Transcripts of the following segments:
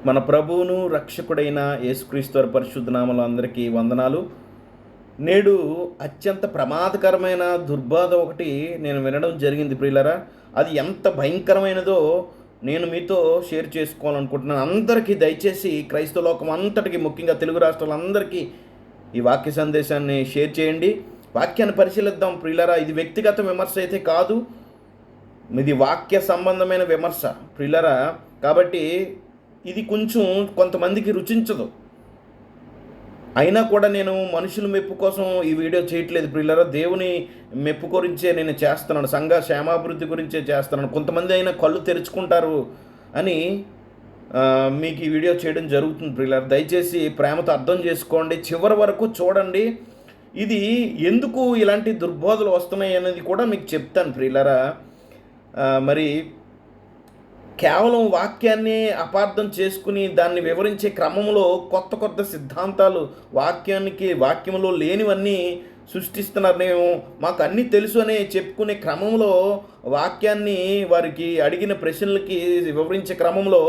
మన ప్రభువును రక్షకుడైన యేసుక్రీస్తు వారి పరిశుద్ధ నామములో అందరికీ వందనాలు. నేడు అత్యంత ప్రమాదకరమైన దుర్బాధ ఒకటి నేను వినడం జరిగింది ప్రియులారా. అది ఎంత భయంకరమైనదో నేను మీతో షేర్ చేసుకోవాలనుకుంటున్నాను. అందరికీ దయచేసి క్రైస్తవ లోకం అంతటికి, ముఖ్యంగా తెలుగు రాష్ట్రాలందరికీ ఈ వాక్య సందేశాన్ని షేర్ చేయండి. వాక్యాన్ని పరిశీలిద్దాం ప్రియులారా. ఇది వ్యక్తిగత విమర్శ అయితే కాదు, ఇది వాక్య సంబంధమైన విమర్శ ప్రియులారా. కాబట్టి ఇది కొంచెం కొంతమందికి రుచించదు. అయినా కూడా నేను మనుషుల మెప్పు కోసం ఈ వీడియో చేయట్లేదు ప్రియులారా. దేవుని మెప్పు గురించే నేను చేస్తున్నాను, సంఘ క్షేమాభివృద్ధి గురించే చేస్తున్నాను. కొంతమంది అయినా కళ్ళు తెరుచుకుంటారు అని మీకు ఈ వీడియో చేయడం జరుగుతుంది ప్రియులారా. దయచేసి ప్రేమతో అర్థం చేసుకోండి, చివరి వరకు చూడండి. ఇది ఎందుకు ఇలాంటి దుర్బోధలు వస్తున్నాయి అనేది కూడా మీకు చెప్తాను ప్రియులారా. మరి కేవలం వాక్యాన్ని అపార్థం చేసుకుని దాన్ని వివరించే క్రమంలో కొత్త కొత్త సిద్ధాంతాలు వాక్యంలో లేనివన్నీ సృష్టిస్తున్నారు. నేను మాకు అన్నీ తెలుసు అనే చెప్పుకునే క్రమంలో వాక్యాన్ని వారికి అడిగిన ప్రశ్నలకి వివరించే క్రమంలో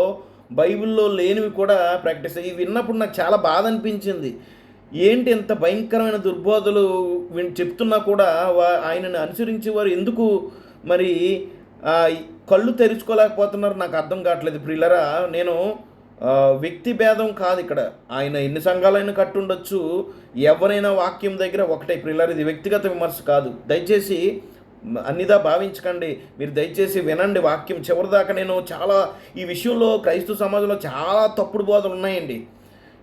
బైబిల్లో లేనివి కూడా ప్రాక్టీస్. ఇవి విన్నప్పుడు నాకు చాలా బాధ అనిపించింది. ఏంటి ఇంత భయంకరమైన దుర్బోధలు చెప్తున్నా కూడా ఆయనను అనుసరించే వారు ఎందుకు మరి కళ్ళు తెరుచుకోలేకపోతున్నారు నాకు అర్థం కావట్లేదు ప్రియులరా. నేను వ్యక్తి భేదం కాదు ఇక్కడ. ఆయన ఎన్ని సంఘాలైనా కట్టుండొచ్చు, ఎవరైనా వాక్యం దగ్గర ఒకటే ప్రియులరా. ఇది వ్యక్తిగత విమర్శ కాదు. దయచేసి అన్నిదా భావించకండి. మీరు దయచేసి వినండి వాక్యం చివరిదాకా. నేను చాలా ఈ విషయంలో క్రైస్తవ సమాజంలో చాలా తప్పుడు బోధలు ఉన్నాయండి.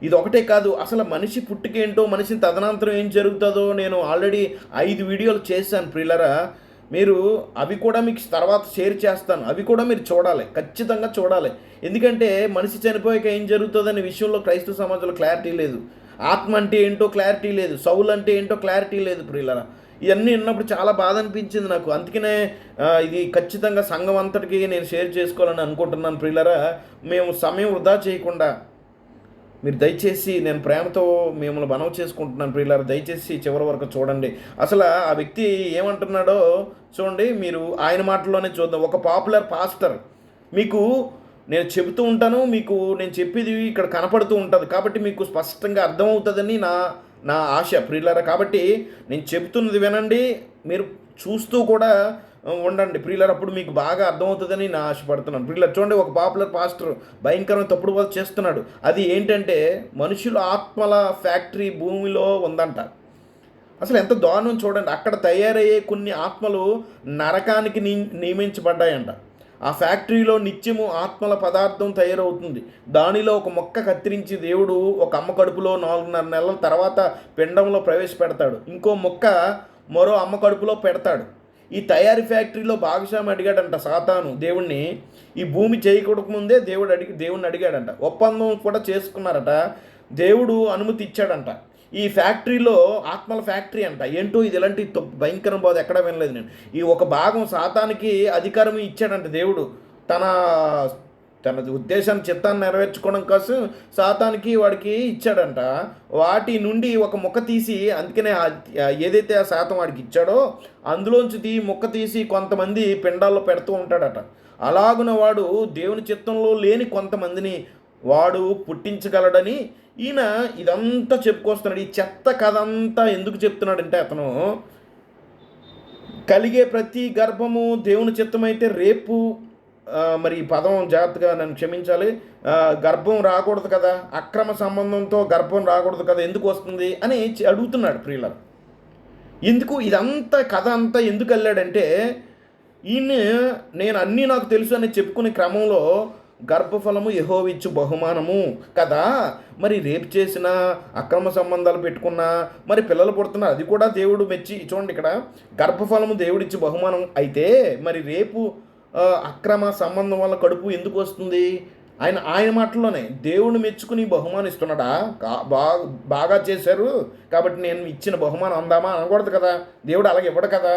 ఇది ఒకటే కాదు, అసలు మనిషి పుట్టుకేంటో, మనిషిని తదనంతరం ఏం జరుగుతుందో నేను ఆల్రెడీ 5 వీడియోలు చేశాను ప్రియులరా. మీరు అవి కూడా మీకు తర్వాత షేర్ చేస్తాను. అవి కూడా మీరు చూడాలి, ఖచ్చితంగా చూడాలి. ఎందుకంటే మనిషి చనిపోయాక ఏం జరుగుతుందనే విషయంలో క్రైస్తవ సమాజంలో క్లారిటీ లేదు. ఆత్మ అంటే ఏంటో క్లారిటీ లేదు, సౌలు అంటే ఏంటో క్లారిటీ లేదు ప్రియులరా. ఇవన్నీ విన్నప్పుడు చాలా బాధ అనిపించింది నాకు. అందుకనే ఇది ఖచ్చితంగా సంఘం అంతటికి నేను షేర్ చేసుకోవాలని అనుకుంటున్నాను ప్రియులరా. మేము సమయం వృధా చేయకుండా మీరు దయచేసి, నేను ప్రేమతో మిమ్మల్ని మనవి చేసుకుంటున్నాను ప్రియులారా, దయచేసి చివరి వరకు చూడండి. అసలు ఆ వ్యక్తి ఏమంటున్నాడో చూడండి. మీరు ఆయన మాటల్లోనే చూద్దాం. ఒక పాపులర్ పాస్టర్, మీకు నేను చెబుతూ ఉంటాను, మీకు నేను చెప్పేది ఇక్కడ కనపడుతూ ఉంటుంది, కాబట్టి మీకు స్పష్టంగా అర్థమవుతుందని నా ఆశ ప్రియులారా. కాబట్టి నేను చెబుతున్నది వినండి, మీరు చూస్తూ కూడా ఉండండి ప్రియులారా. అప్పుడు మీకు బాగా అర్థమవుతుందని నా ఆశపడుతున్నాను ప్రియులారా. చూడండి, ఒక పాపులర్ పాస్టర్ భయంకరమైన తప్పుడు వాళ్ళు చేస్తున్నాడు. అది ఏంటంటే మనుషుల ఆత్మల ఫ్యాక్టరీ భూమిలో ఉందంట. అసలు ఎంత దారుణం చూడండి. అక్కడ తయారయ్యే కొన్ని ఆత్మలు నరకానికి నియమించబడ్డాయంట. ఆ ఫ్యాక్టరీలో నిత్యము ఆత్మల పదార్థం తయారవుతుంది. దానిలో ఒక మొక్క కత్తిరించి దేవుడు ఒక అమ్మ కడుపులో 4.5 నెలల తర్వాత పిండంలో ప్రవేశపెడతాడు. ఇంకో మొక్క మరో అమ్మ కడుపులో పెడతాడు. ఈ తయారీ ఫ్యాక్టరీలో భాగస్వామి అడిగాడంట సాతాను దేవుణ్ణి. ఈ భూమి చేయకూడకముందే దేవుణ్ణి అడిగాడంట. ఒప్పందం కూడా చేసుకున్నారట. దేవుడు అనుమతి ఇచ్చాడంట. ఈ ఫ్యాక్టరీలో ఆత్మల ఫ్యాక్టరీ అంట. ఏంటో ఇది ఇలాంటి భయంకరం బాధ ఎక్కడా వినలేదు నేను. ఈ ఒక భాగం సాతానికి అధికారం ఇచ్చాడంట దేవుడు. తన ఉద్దేశాన్ని, చిత్తాన్ని నెరవేర్చుకోవడం కోసం సాతానికి వాడికి ఇచ్చాడంట. వాటి నుండి ఒక మొక్క తీసి, అందుకనే ఏదైతే ఆ శాతం వాడికి ఇచ్చాడో అందులోంచి మొక్క తీసి కొంతమంది పిండాల్లో పెడుతూ ఉంటాడట. అలాగున వాడు దేవుని చిత్తంలో లేని కొంతమందిని వాడు పుట్టించగలడని ఈయన ఇదంతా చెప్పుకొస్తున్నాడు. ఈ చెత్త కథ అంతా ఎందుకు చెప్తున్నాడంటే, అతను కలిగే ప్రతి గర్భము దేవుని చిత్తమైతే రేపు, మరి ఈ పదం జాగ్రత్తగా నన్ను క్షమించాలి, గర్భం రాకూడదు కదా, అక్రమ సంబంధంతో గర్భం రాకూడదు కదా, ఎందుకు వస్తుంది అని అడుగుతున్నాడు ప్రియులారా. ఎందుకు ఇదంతా కథ అంతా ఎందుకు వెళ్ళాడంటే, ఈయన నేను అన్నీ నాకు తెలుసు అని చెప్పుకునే క్రమంలో గర్భఫలము యెహోవా ఇచ్చు బహుమానము కదా, మరి రేపు చేసిన, అక్రమ సంబంధాలు పెట్టుకున్నా మరి పిల్లలు పుడుతున్నారు, అది కూడా దేవుడు మెచ్చి. చూడండి, ఇక్కడ గర్భఫలము దేవుడిచ్చి బహుమానం అయితే మరి రేపు అక్రమ సంబంధం వల్ల కడుపు ఎందుకు వస్తుంది? ఆయన మాటల్లోనే దేవుడు మెచ్చుకుని బహుమానిస్తున్నాడా? బాగా చేశారు కాబట్టి నేను ఇచ్చిన బహుమానం అందామా అనకూడదు కదా. దేవుడు అలాగే ఇవ్వడు కదా.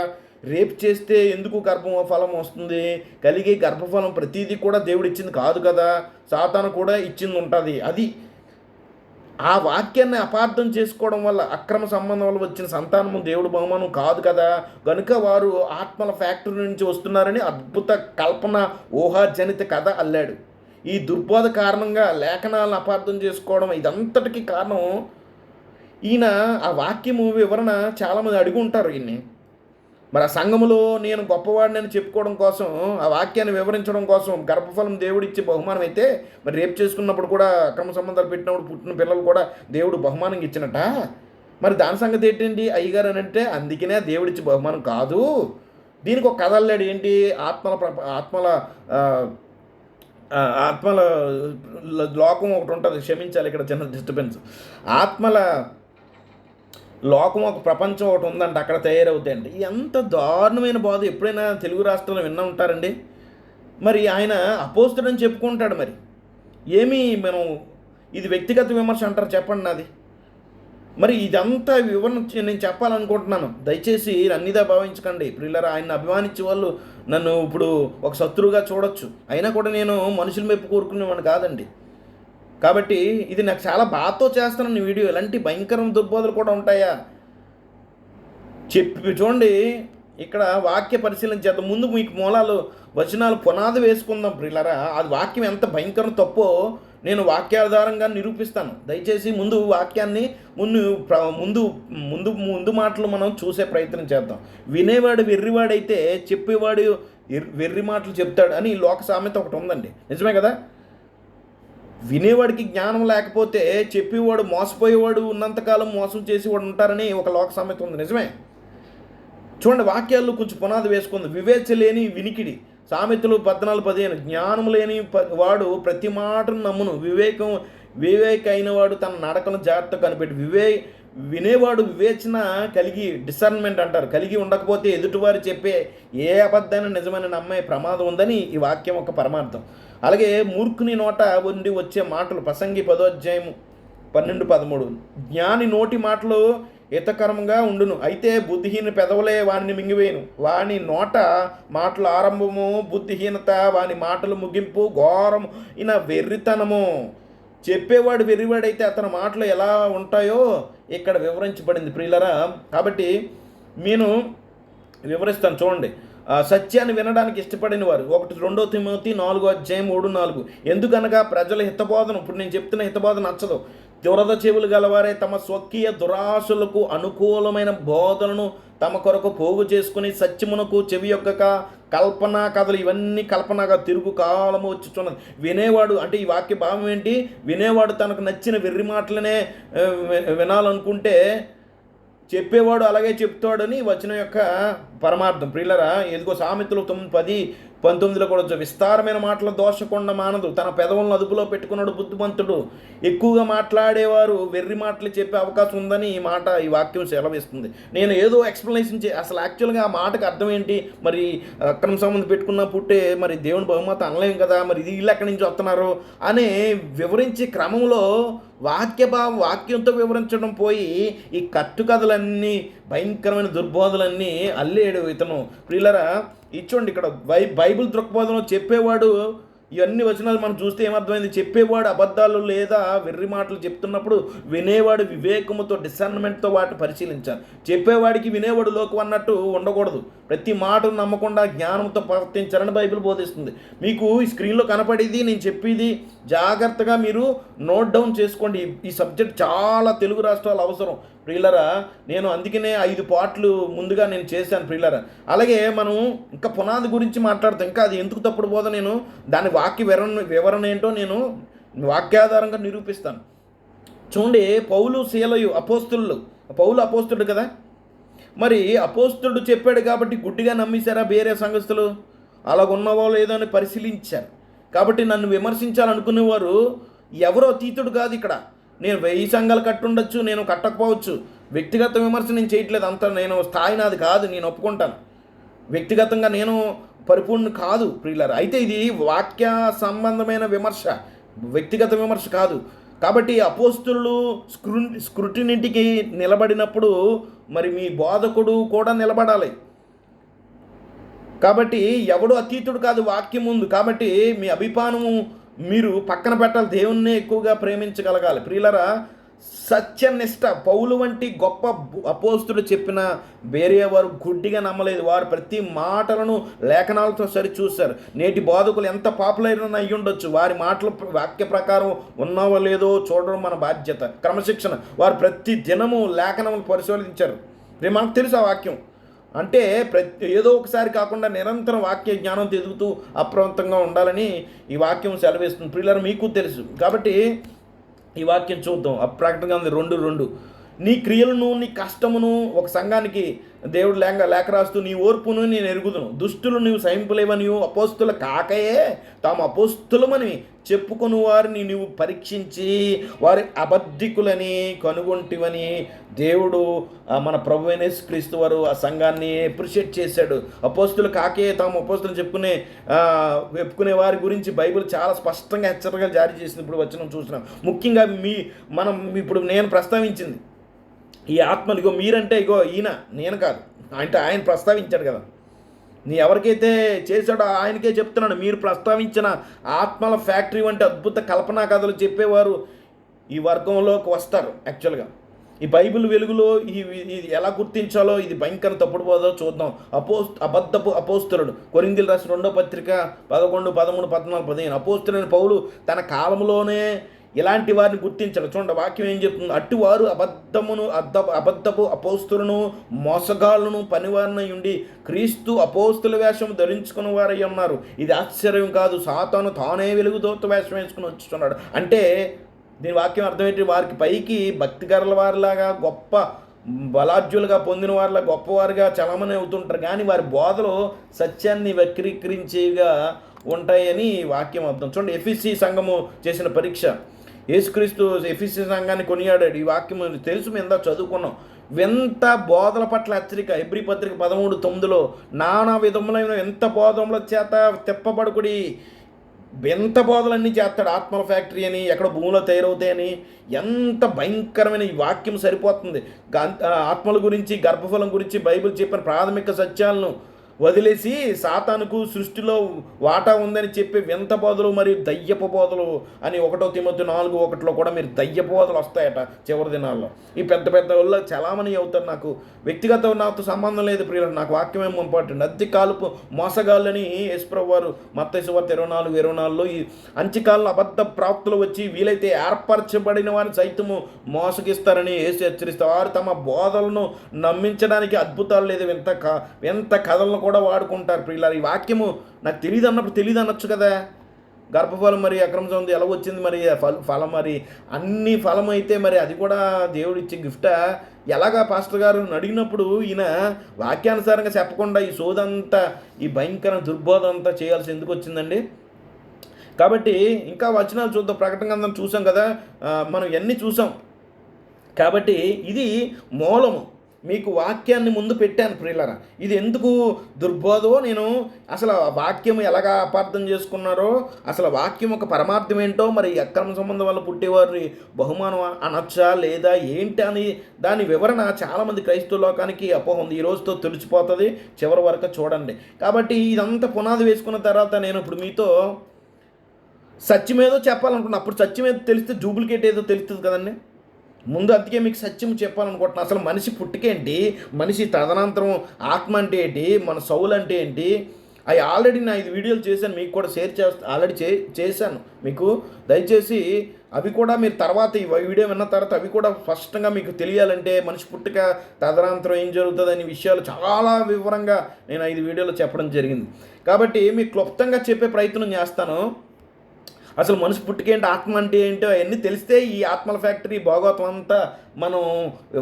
రేపు చేస్తే ఎందుకు గర్భఫలం వస్తుంది? కలిగే గర్భఫలం ప్రతిదీ కూడా దేవుడు ఇచ్చింది కాదు కదా, సాతాను కూడా ఇచ్చింది ఉంటుంది. అది ఆ వాక్యాన్ని అపార్థం చేసుకోవడం వల్ల, అక్రమ సంబంధం వల్ల వచ్చిన సంతానము దేవుడు బహుమానం కాదు కదా, కనుక వారు ఆత్మల ఫ్యాక్టరీ నుంచి వస్తున్నారని అద్భుత కల్పన ఊహాజనిత కథ అల్లాడు. ఈ దుర్బోధ కారణంగా లేఖనాలను అపార్థం చేసుకోవడం ఇదంతటికీ కారణం ఈయన ఆ వాక్యము వివరణ చాలామంది అడిగి ఉంటారు ఈయన్ని. మరి ఆ సంఘములో నేను గొప్పవాడిని చెప్పుకోవడం కోసం, ఆ వాక్యాన్ని వివరించడం కోసం గర్భఫలం దేవుడు ఇచ్చే బహుమానం అయితే, మరి రేపు చేసుకున్నప్పుడు కూడా అక్రమ సంబంధాలు పెట్టినప్పుడు పుట్టిన పిల్లలు కూడా దేవుడు బహుమానంగా ఇచ్చినట. మరి దాని సంగతి ఏంటండి అయ్యగారు అని అంటే, అందుకనే దేవుడిచ్చే బహుమానం కాదు. దీనికి ఒక కథ అల్లాడు. ఏంటి? ఆత్మల ఆత్మల లోకం ఒకటి ఉంటుంది. క్షమించాలి, ఇక్కడ చిన్న డిస్టర్బెన్స్. ఆత్మల లోకం ఒక ప్రపంచం ఒకటి ఉందండి, అక్కడ తయారవుతాయండి. ఎంత దారుణమైన బాధ ఎప్పుడైనా తెలుగు రాష్ట్రంలో విన్నా ఉంటారండి. మరి ఆయన అపోస్తుడని చెప్పుకుంటాడు. మరి ఏమీ మనం ఇది వ్యక్తిగత విమర్శ అంటారు చెప్పండి నాది. మరి ఇదంతా వివరణ నేను చెప్పాలనుకుంటున్నాను. దయచేసి అన్నిదా భావించకండి ప్రియులారా. ఆయన అభిమానించే వాళ్ళు నన్ను ఇప్పుడు ఒక శత్రువుగా చూడొచ్చు, అయినా కూడా నేను మనుషుల మెప్పు కోరుకునేవాడిని కాదండి. కాబట్టి ఇది నాకు చాలా బాధతో చేస్తాను ఈ వీడియో. ఇలాంటి భయంకరమైన దుర్బోధలు కూడా ఉంటాయా చెప్పి చూడండి. ఇక్కడ వాక్య పరిశీలన చేద్దాం. ముందు మీకు మూలాలు వచనాలు పునాది వేసుకుందాం ప్రియులారా. అది వాక్యం ఎంత భయంకరం తప్పో నేను వాక్యాధారంగా నిరూపిస్తాను. దయచేసి ముందు వాక్యాన్ని ముందు ముందు ముందు మాటలు మనం చూసే ప్రయత్నం చేద్దాం. వినేవాడు వెర్రివాడైతే చెప్పేవాడు వెర్రి మాటలు చెప్తాడు అని లోక సామెత ఒకటి ఉందండి. నిజమే కదా? వినేవాడికి జ్ఞానం లేకపోతే చెప్పేవాడు మోసపోయేవాడు ఉన్నంతకాలం మోసం చేసేవాడు ఉంటారని ఒక లోక సామెత ఉంది. నిజమే. చూడండి, వాక్యాల్లో కొంచెం పునాది వేసుకుంది. వివేచ లేని వినికిడి, సామెతలు 14:15. జ్ఞానం లేని వాడు ప్రతి మాటను నమ్మును, వివేక అయిన వాడు తన నడకను జాగ్రత్త కనిపెట్టి. వినేవాడు వివేచన కలిగి, డిసర్న్మెంట్ అంటారు, కలిగి ఉండకపోతే ఎదుటివారు చెప్పే ఏ అబద్ధాన్ని నిజమైన నమ్మే ప్రమాదం ఉందని ఈ వాక్యం ఒక పరమార్థం. అలాగే మూర్ఖుని నోట ఉండి వచ్చే మాటలు, ప్రసంగి 10:12-13. జ్ఞాని నోటి మాటలు హితకరంగా ఉండును, అయితే బుద్ధిహీన పెదవులే వాడిని మింగివేయును. వాని నోట మాటలు ఆరంభము బుద్ధిహీనత, వాని మాటలు ముగింపు ఘోరము ఈయన వెర్రితనము. చెప్పేవాడు వెర్రివాడైతే అతని మాటలు ఎలా ఉంటాయో ఇక్కడ వివరించబడింది ప్రియులరా. కాబట్టి నేను వివరిస్తాను చూడండి. సత్యాన్ని వినడానికి ఇష్టపడిన వారు 2 తిమోతి 4:3-4. ఎందుకనగా ప్రజల హితబోధన, ఇప్పుడు నేను చెప్తున్న హితబోధన నచ్చదు. దురద చెవులు గలవారే తమ స్వకీయ దురాశలకు అనుకూలమైన బోధనను తమ కొరకు పోగు చేసుకుని సత్యమునకు చెవి యొక్కక కల్పనా కథలు, ఇవన్నీ కల్పనగా తిరుగు కాలము వచ్చుచున్నది. వినేవాడు అంటే ఈ వాక్య భావం ఏంటి? వినేవాడు తనకు నచ్చిన వెర్రి మాటలనే వినాలనుకుంటే చెప్పేవాడు అలాగే చెప్తాడని వచనం యొక్క పరమార్థం ప్రియులరా. ఎదుగో సామెతలు 9:10-19 కూడా విస్తారమైన మాటల దోషకొండ మానదు, తన పెదవులను అదుపులో పెట్టుకున్నాడు బుద్ధిమంతుడు. ఎక్కువగా మాట్లాడేవారు వెర్రి మాటలు చెప్పే అవకాశం ఉందని ఈ వాక్యం సెలవిస్తుంది. నేను ఏదో ఎక్స్ప్లెనేషన్ అసలు యాక్చువల్గా ఆ మాటకు అర్థం ఏంటి? మరి అక్రమ సంబంధం పెట్టుకున్న పుట్టే మరి దేవుని బహుమతి అనలేం కదా, మరి ఇది వీళ్ళు ఎక్కడి నుంచి వస్తున్నారు అని వివరించే క్రమంలో వాక్యంతో వివరించడం పోయి ఈ కట్టుకథలన్నీ భయంకరమైన దుర్బోధలన్నీ అల్లేడు ఇతను ప్రియులరా. ఇచ్చోండి ఇక్కడ బైబిల్ దృక్బోధనలో చెప్పేవాడు ఇవన్నీ వచనాలు మనం చూస్తే ఏమర్థమైంది? చెప్పేవాడు అబద్ధాలు లేదా వెర్రి మాటలు చెప్తున్నప్పుడు వినేవాడు వివేకముతో డిసర్న్మెంట్తో వాటిని పరిశీలించాలి. చెప్పేవాడికి వినేవాడు లోకు అన్నట్టు ఉండకూడదు. ప్రతి మాటను నమ్మకుండా జ్ఞానంతో ప్రవర్తించాలని బైబిల్ బోధిస్తుంది. మీకు ఈ స్క్రీన్లో కనపడేది నేను చెప్పేది జాగ్రత్తగా మీరు నోట్ డౌన్ చేసుకోండి. ఈ సబ్జెక్ట్ చాలా తెలుగు రాష్ట్రాలు అవసరం ప్రియులరా. నేను అందుకనే 5 పార్ట్లు ముందుగా నేను చేశాను ప్రియులరా. అలాగే మనం ఇంకా పునాది గురించి మాట్లాడతాం. ఇంకా అది ఎందుకు తప్పుడు పోదో నేను దాని వాక్య వివరణ ఏంటో నేను వాక్యాధారంగా నిరూపిస్తాను. చూడండి, పౌలు శీలయు అపోస్తులు. పౌలు అపోస్తుడు కదా, మరి అపోస్తుడు చెప్పాడు కాబట్టి గుడ్డిగా నమ్మేశారా వేరే సంఘస్థులు? అలాగున్నవో లేదో అని పరిశీలించారు. కాబట్టి నన్ను విమర్శించాలనుకునేవారు ఎవరో అతీతుడు కాదు. ఇక్కడ నేను 1000 సంఘాలు కట్టుండొచ్చు, నేను కట్టకపోవచ్చు. వ్యక్తిగత విమర్శ నేను చేయట్లేదు. అంత నేను స్థాయి నాది కాదు, నేను ఒప్పుకుంటాను. వ్యక్తిగతంగా నేను పరిపూర్ణ కాదు ప్రియులారా. అయితే ఇది వాక్య సంబంధమైన విమర్శ, వ్యక్తిగత విమర్శ కాదు. కాబట్టి అపోస్తులు స్క్రూటినీకి నిలబడినప్పుడు మరి మీ బోధకుడు కూడా నిలబడాలి. కాబట్టి ఎవడు అతీతుడు కాదు వాక్యం ముందు. కాబట్టి మీ అభిపానము మీరు పక్కన పెట్టాలి. దేవుణ్ణి ఎక్కువగా ప్రేమించగలగాలి ప్రియులరా. సత్యనిష్ట పౌలు వంటి గొప్ప అపోస్తులు చెప్పిన వేరే వారు గుడ్డిగా నమ్మలేదు. వారు ప్రతి మాటలను లేఖనాలతో సరిచూశారు. నేటి బోధకులు ఎంత పాపులర్ అయ్యి ఉండొచ్చు, వారి మాటలు వాక్య ప్రకారం ఉన్నావో లేదో చూడడం మన బాధ్యత. క్రమశిక్షణ, వారు ప్రతి దినము లేఖనములు పరిశోధించారు. మనకు తెలుసు ఆ వాక్యం అంటే ఏదో ఒకసారి కాకుండా నిరంతరం వాక్య జ్ఞానం ఎదుగుతూ అప్రమత్తంగా ఉండాలని ఈ వాక్యం సెలవిస్తుంది. ప్రియులారా, మీకు తెలుసు కాబట్టి ఈ వాక్యం చూద్దాం. ప్రకటనగా ఉంది 2:2. నీ క్రియలను నీ కష్టమును ఒక సంఘానికి దేవుడు లేఖ రాస్తూ నీ ఓర్పును నేను ఎరుగుదును, దుష్టులు నీవు సహింపలేవని అపోస్తుల కాకయే తాము అపోస్తులమని చెప్పుకొని వారిని నీవు పరీక్షించి వారి అబద్ధికులని కనుగొంటివని దేవుడు మన ప్రభువైన యేసుక్రీస్తు వారు ఆ సంఘాన్ని అప్రిషియేట్ చేశాడు. అపోస్తులు కాకే తాము అపోస్తులు చెప్పుకునే వారి గురించి బైబిల్ చాలా స్పష్టంగా హెచ్చరికలు జారీ చేసింది. ఇప్పుడు వచనం చూసినాం. ముఖ్యంగా మనం ఇప్పుడు నేను ప్రస్తావించింది ఈ ఆత్మలు, ఇగో మీరంటే ఇగో ఈయన, నేను కాదు, అంటే ఆయన ప్రస్తావించాడు కదా, నీ ఎవరికైతే చేశాడో ఆయనకే చెప్తున్నాడు. మీరు ప్రస్తావించిన ఆత్మల ఫ్యాక్టరీ వంటి అద్భుత కల్పనా కథలు చెప్పేవారు ఈ వర్గంలోకి వస్తారు. యాక్చువల్గా ఈ బైబిల్ వెలుగులో ఇది ఎలా గుర్తించాలో ఇది భయంకర తప్పుడు పోదో చూద్దాం. అబద్ధపు అపోస్తులుడు, కొరింథీయులకు రాసిన 2వ పత్రిక 11, 13, 14, 15. అపోస్తులైన పౌలు తన కాలంలోనే ఇలాంటి వారిని గుర్తించాలి. చూడండి వాక్యం ఏం చెప్తుంది. అట్టివారు అబద్ధపు అపోస్తులను మోసగాళ్ళను పనివారినై ఉండి క్రీస్తు అపోస్తుల వేషం ధరించుకున్న వారై ఉన్నారు. ఇది ఆశ్చర్యం కాదు, సాతాను తానే వెలుగుదోత వేషం వేసుకుని వచ్చుతున్నాడు. అంటే దీని వాక్యం అర్థమేంటి, వారికి పైకి భక్తిగర్ల వారిలాగా గొప్ప బలాఢ్యులుగా పొందిన వారిలా గొప్పవారుగా చలమని అవుతుంటారు, కానీ వారి బోధలో సత్యాన్ని వక్రీకరించేవిగా ఉంటాయని వాక్యం అర్థం. చూడండి, ఎఫెసీ సంఘము చేసిన పరీక్ష. యేసుక్రీస్తు ఎఫెసీ సంఘాన్ని కొనియాడాడు. ఈ వాక్యం తెలుసు, మేము చదువుకున్నాం. వింత బోధల పట్ల హెచ్చరిక. హెబ్రీ పత్రిక 13:9 నానా విధములైన ఎంత బోధముల చేత తెప్పబడుకుడి. వింత బోధలన్నీ చేస్తాడు. ఆత్మల ఫ్యాక్టరీ అని, ఎక్కడ భూమిలో తయారవుతాయని, ఎంత భయంకరమైన ఈ వాక్యం సరిపోతుంది. ఆత్మల గురించి, గర్భఫలం గురించి బైబిల్ చెప్పిన ప్రాథమిక సత్యాలను వదిలేసి సాతానుకు సృష్టిలో వాటా ఉందని చెప్పి వింత బోధలు మరియు దయ్యపు బోధలు అని 1 తిమోతి 4:1 కూడా మీరు దయ్యపు బోధలు వస్తాయట చివరి దినాల్లో. ఈ పెద్ద పెద్ద వాళ్ళు చలామణి అవుతారు. నాకు వ్యక్తిగత నాతో సంబంధం లేదు ప్రియులు, నాకు వాక్యం ఏమో ఇంపార్టెంట్. అద్దె కాలుపు మోసగాళ్ళని యేసుప్రభువు వారు మత్తయి సువార్త 24:24 ఈ అంత్యకాలంలో అబద్ధ ప్రాప్తులు వచ్చి వీలైతే ఏర్పరచబడిన వారిని సైతము మోసగిస్తారని యేసు హెచ్చరిస్తారు. వారు తమ బోధలను నమ్మించడానికి అద్భుతాలు లేదు వింత కథలను కూడా వాడుకుంటారు. ప్రియులారా, ఈ వాక్యము నాకు తెలియదు అన్నప్పుడు తెలియదు అనొచ్చు కదా. గర్భఫలం మరి అక్రమ సంబంధం ఎలా వచ్చింది, మరి ఫలం మరి అన్ని ఫలం అయితే మరి అది కూడా దేవుడు ఇచ్చే గిఫ్టా? ఎలాగా పాస్టర్ గారు అడిగినప్పుడు ఈయన వాక్యానుసారంగా చెప్పకుండా ఈ సోదంతా ఈ భయంకర దుర్బోధ అంతా చేయాల్సి ఎందుకు వచ్చిందండి? కాబట్టి ఇంకా వచనాలు చూద్దాం. ప్రకటన గ్రంథం చూసాం కదా, మనం ఎన్ని చూసాం. కాబట్టి ఇది మూలము. మీకు వాక్యాన్ని ముందు పెట్టాను ప్రియులారా. ఇది ఎందుకు దుర్బోధో, నేను అసలు వాక్యం ఎలాగా అపార్థం చేసుకున్నారో, అసలు వాక్యం ఒక పరమార్థం ఏంటో, మరి అక్రమ సంబంధం వల్ల పుట్టేవారి బహుమానం అనొచ్చా లేదా ఏంటి అని దాని వివరణ చాలామంది క్రైస్తవ లోకానికి అపోహ ఉంది. ఈ రోజుతో తెలిసిపోతుంది, చివరి వరకు చూడండి. కాబట్టి ఇదంతా పునాది వేసుకున్న తర్వాత నేను ఇప్పుడు మీతో సత్యమేదో చెప్పాలనుకున్నా. అప్పుడు సత్యమేదో తెలిస్తే డూప్లికేట్ ఏదో తెలుస్తుంది కదండి. ముందు అందుకే మీకు సత్యం చెప్పాలనుకుంటున్నాను. అసలు మనిషి పుట్టుకేంటి, మనిషి తదనంతరం ఆత్మ అంటే ఏంటి, మన సౌలు అంటే ఏంటి, అవి ఆల్రెడీ నా 5 వీడియోలు చేశాను, మీకు కూడా షేర్ ఆల్రెడీ చేశాను మీకు. దయచేసి అవి కూడా మీరు తర్వాత ఈ వీడియో విన్న తర్వాత అవి కూడా స్పష్టంగా మీకు తెలియాలంటే మనిషి పుట్టుక తదనంతరం ఏం జరుగుతుంది అనే విషయాలు చాలా వివరంగా నేను 5 వీడియోలో చెప్పడం జరిగింది. కాబట్టి మీకు క్లుప్తంగా చెప్పే ప్రయత్నం చేస్తాను. అసలు మనిషి పుట్టుకేంటి, ఆత్మ అంటే ఏంటో అవన్నీ తెలిస్తే ఈ ఆత్మల ఫ్యాక్టరీ భాగవతం అంతా మనం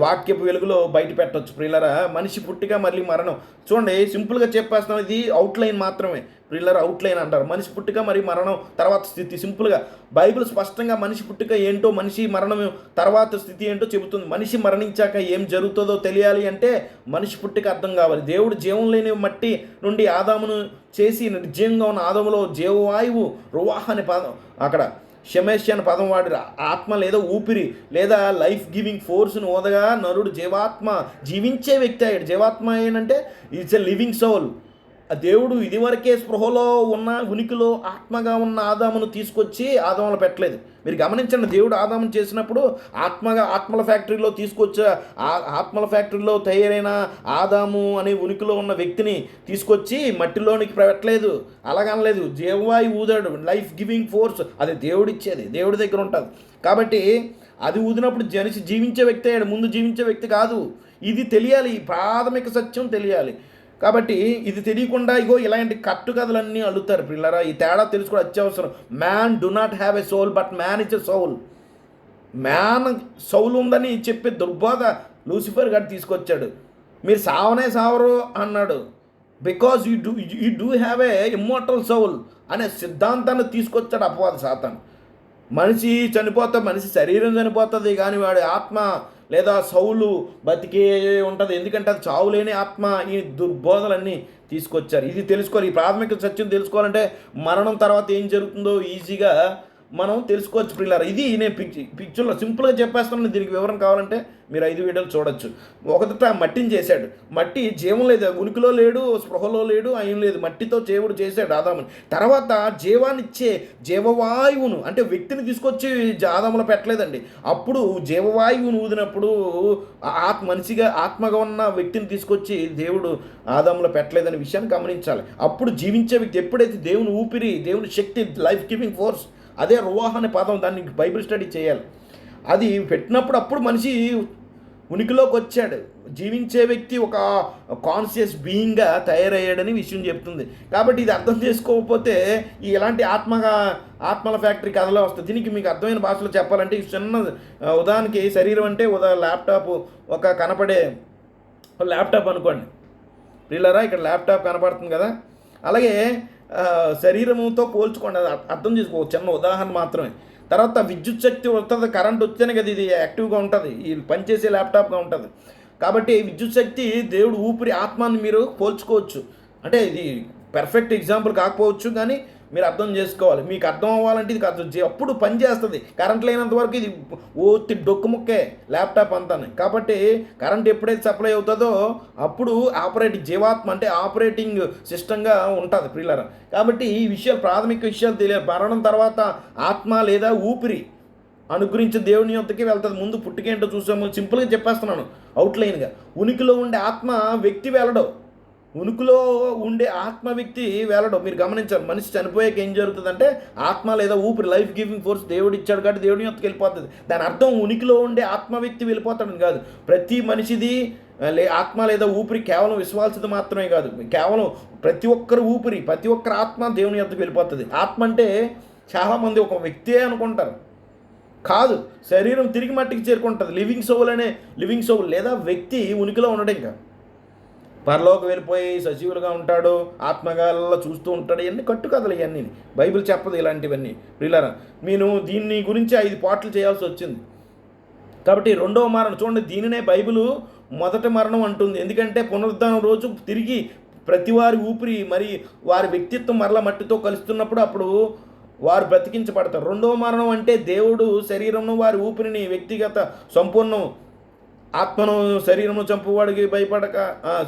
వాక్యపు వెలుగులో బయట పెట్టవచ్చు ప్రియులారా. మనిషి పుట్టిక మళ్ళీ మరణం చూడండి, సింపుల్గా చెప్పేస్తాం. ఇది అవుట్లైన్ మాత్రమే ప్రియులారా, అవుట్లైన్ అంటారు. మనిషి పుట్టిక మరి మరణం తర్వాత స్థితి. సింపుల్గా బైబిల్ స్పష్టంగా మనిషి పుట్టిక ఏంటో, మనిషి మరణం తర్వాత స్థితి ఏంటో చెబుతుంది. మనిషి మరణించాక ఏం జరుగుతుందో తెలియాలి అంటే మనిషి పుట్టిక అర్థం కావాలి. దేవుడు జీవం లేని మట్టి నుండి ఆదామును చేసి నిర్జీవంగా ఉన్న ఆదాములో జీవవాయువు రువాహ్ అనే పదం, అక్కడ షమేష్ అనే పదం వాడి ఆత్మ లేదా ఊపిరి లేదా లైఫ్ గివింగ్ ఫోర్స్ను ఓదగా నరుడు జీవాత్మ జీవించే వ్యక్తి అయ్యాడు. జీవాత్మ ఏంటంటే ఇట్స్ ఎ లివింగ్ సోల్. దేవుడు ఇదివరకే స్పృహలో ఉన్న ఉనికిలో ఆత్మగా ఉన్న ఆదామును తీసుకొచ్చి ఆదాములో పెట్టలేదు. మీరు గమనించండి, దేవుడు ఆదామును చేసినప్పుడు ఆత్మల ఫ్యాక్టరీలో తీసుకొచ్చే ఆత్మల ఫ్యాక్టరీలో తయారైన ఆదాము అనే ఉనికిలో ఉన్న వ్యక్తిని తీసుకొచ్చి మట్టిలోనికి పెట్టలేదు. అలాగనలేదు. జీవవాయు ఊదాడు, లైఫ్ గివింగ్ ఫోర్స్, అది దేవుడిచ్చేది, దేవుడి దగ్గర ఉంటుంది. కాబట్టి అది ఊదినప్పుడు జీవించే వ్యక్తి అయ్యాడు, ముందు జీవించే వ్యక్తి కాదు. ఇది తెలియాలి, ప్రాథమిక సత్యం తెలియాలి. కాబట్టి ఇది తెలియకుండా ఇగో ఇలాంటి కట్టుకథలన్నీ అల్లుతారు పిల్లరా. ఈ తేడా తెలుసుకోవడం అత్యవసరం. Man do not have a soul, but man is a soul. Man soul ఉందని చెప్పే దుర్బోధ లూసిఫర్ గారు తీసుకొచ్చాడు. మీరు సావనే సావరు అన్నాడు. Because you do have a immortal Saul అనే సిద్ధాంతాన్ని తీసుకొచ్చాడు అపవాది సాతాను. మనిషి చనిపోతే మనిషి శరీరం చనిపోతుంది, కానీ వాడి ఆత్మ లేదా సౌలు బతికే ఉంటుంది. ఎందుకంటే అది చావులేని ఆత్మ. ఈ దుర్బోధలన్నీ తీసుకొచ్చారు. ఇది తెలుసుకోవాలి. ఈ ప్రాథమిక సత్యం తెలుసుకోవాలంటే మరణం తర్వాత ఏం జరుగుతుందో ఈజీగా మనం తెలుసుకోవచ్చు పిల్లలు. ఇది నేను పిక్చర్లో సింపుల్గా చెప్పేస్తున్నాను. దీనికి వివరం కావాలంటే మీరు 5 వీడియోలు చూడొచ్చు. ఒకట మట్టిని చేశాడు. మట్టి జీవం లేదు, ఉనికిలో లేడు, స్పృహలో లేడు, ఆయన లేదు. మట్టితో దేవుడు చేశాడు ఆదాముని. తర్వాత జీవాన్నిచ్చే జీవవాయువును అంటే వ్యక్తిని తీసుకొచ్చి ఆదాములో పెట్టలేదండి. అప్పుడు జీవవాయువును ఊదినప్పుడు మనిషిగా ఆత్మగా ఉన్న వ్యక్తిని తీసుకొచ్చి దేవుడు ఆదాములో పెట్టలేదనే విషయాన్ని గమనించాలి. అప్పుడు జీవించే వ్యక్తి ఎప్పుడైతే దేవుని ఊపిరి, దేవుని శక్తి, లైఫ్ గివింగ్ ఫోర్స్, అదే రువాహ్ అనే పదం, దాన్ని బైబిల్ స్టడీ చేయాలి. అది పెట్టినప్పుడు అప్పుడు మనిషి ఉనికిలోకి వచ్చాడు. జీవించే వ్యక్తి ఒక కాన్షియస్ బీయింగ్గా తయారయ్యాడని విషయం చెప్తుంది. కాబట్టి ఇది అర్థం చేసుకోకపోతే ఇలాంటి ఆత్మల ఫ్యాక్టరీ కథలో వస్తుంది. దీనికి మీకు అర్థమైన భాషలో చెప్పాలంటే ఈ చిన్న ఉదాహరణకి శరీరం అంటే ల్యాప్టాప్, ఒక కనపడే ల్యాప్టాప్ అనుకోండి పిల్లరా. ఇక్కడ ల్యాప్టాప్ కనపడుతుంది కదా, అలాగే శరీరంతో పోల్చుకోండి. అది అర్థం చేసుకో, చిన్న ఉదాహరణ మాత్రమే. తర్వాత విద్యుత్ శక్తి వస్తుంది, కరెంట్ వస్తేనే కదా ఇది యాక్టివ్గా ఉంటుంది, ఈ పనిచేసే ల్యాప్టాప్గా ఉంటుంది. కాబట్టి విద్యుత్ శక్తి దేవుడు ఊపిరి ఆత్మాన్ని మీరు పోల్చుకోవచ్చు. అంటే ఇది పర్ఫెక్ట్ ఎగ్జాంపుల్ కాకపోవచ్చు, కానీ మీరు అర్థం చేసుకోవాలి. మీకు అర్థం అవ్వాలంటే ఇది అర్థం అప్పుడు పని చేస్తుంది. కరెంట్ లేనంత వరకు ఇది ఓతి డొక్కు ముక్కే ల్యాప్టాప్ అంతా. కాబట్టి కరెంట్ ఎప్పుడైతే సప్లై అవుతుందో అప్పుడు జీవాత్మ అంటే ఆపరేటింగ్ సిస్టంగా ఉంటుంది పిల్లరా. కాబట్టి ఈ విషయాలు, ప్రాథమిక విషయాలు తెలియాలి. మరణం తర్వాత ఆత్మ లేదా ఊపిరి అనుగ్రహించి దేవుని యొద్దకి వెళ్తుంది. ముందు పుట్టుకేంటో చూసాము, సింపుల్గా చెప్పేస్తున్నాను అవుట్లైన్గా. ఉనికిలో ఉండే ఆత్మ వ్యక్తి వెళ్ళడం, ఉనికిలో ఉండే ఆత్మ వ్యక్తి వెళ్ళడం. మీరు గమనించాలి, మనిషి చనిపోయాక ఏం జరుగుతుందంటే ఆత్మ లేదా ఊపిరి, లైఫ్ గివింగ్ ఫోర్స్ దేవుడు ఇచ్చాడు కాబట్టి దేవుని యొద్దకు వెళ్ళిపోతుంది. దాని అర్థం ఉనికిలో ఉండే ఆత్మ వ్యక్తి వెళ్ళిపోతాడని కాదు. ప్రతి మనిషిది ఆత్మ లేదా ఊపిరి కేవలం విశ్వాసది మాత్రమే కాదు, కేవలం ప్రతి ఒక్కరి ఊపిరి, ప్రతి ఒక్కరి ఆత్మ దేవుని యొద్దకు వెళ్ళిపోతుంది. ఆత్మ అంటే చాలామంది ఒక వ్యక్తే అనుకుంటారు, కాదు. శరీరం తిరిగి మట్టికి చేరుకుంటుంది. లివింగ్ సోల్ లేదా వ్యక్తి ఉనికిలో ఉండడం. ఇంకా పరలోకి వెళ్ళిపోయి సజీవులుగా ఉంటాడు, ఆత్మగా చూస్తూ ఉంటాడు. ఇవన్నీ కట్టుకథలు, ఇవన్నీ బైబిల్ చెప్పదు ఇలాంటివన్నీ ప్రియులారా. నేను దీన్ని గురించి 5 పార్ట్లు చేయాల్సి వచ్చింది. కాబట్టి రెండవ మరణం చూడండి, దీనినే బైబిల్ మొదటి మరణం అంటుంది. ఎందుకంటే పునరుద్ధానం రోజు తిరిగి ప్రతి వారి ఊపిరి మరి వారి వ్యక్తిత్వం మరలా మట్టితో కలుస్తున్నప్పుడు అప్పుడు వారు బ్రతికించబడతారు. రెండవ మరణం అంటే దేవుడు శరీరంను, వారి ఊపిరిని, వ్యక్తిగత సంపూర్ణం ఆత్మను శరీరమును చంపువాడికి భయపడక,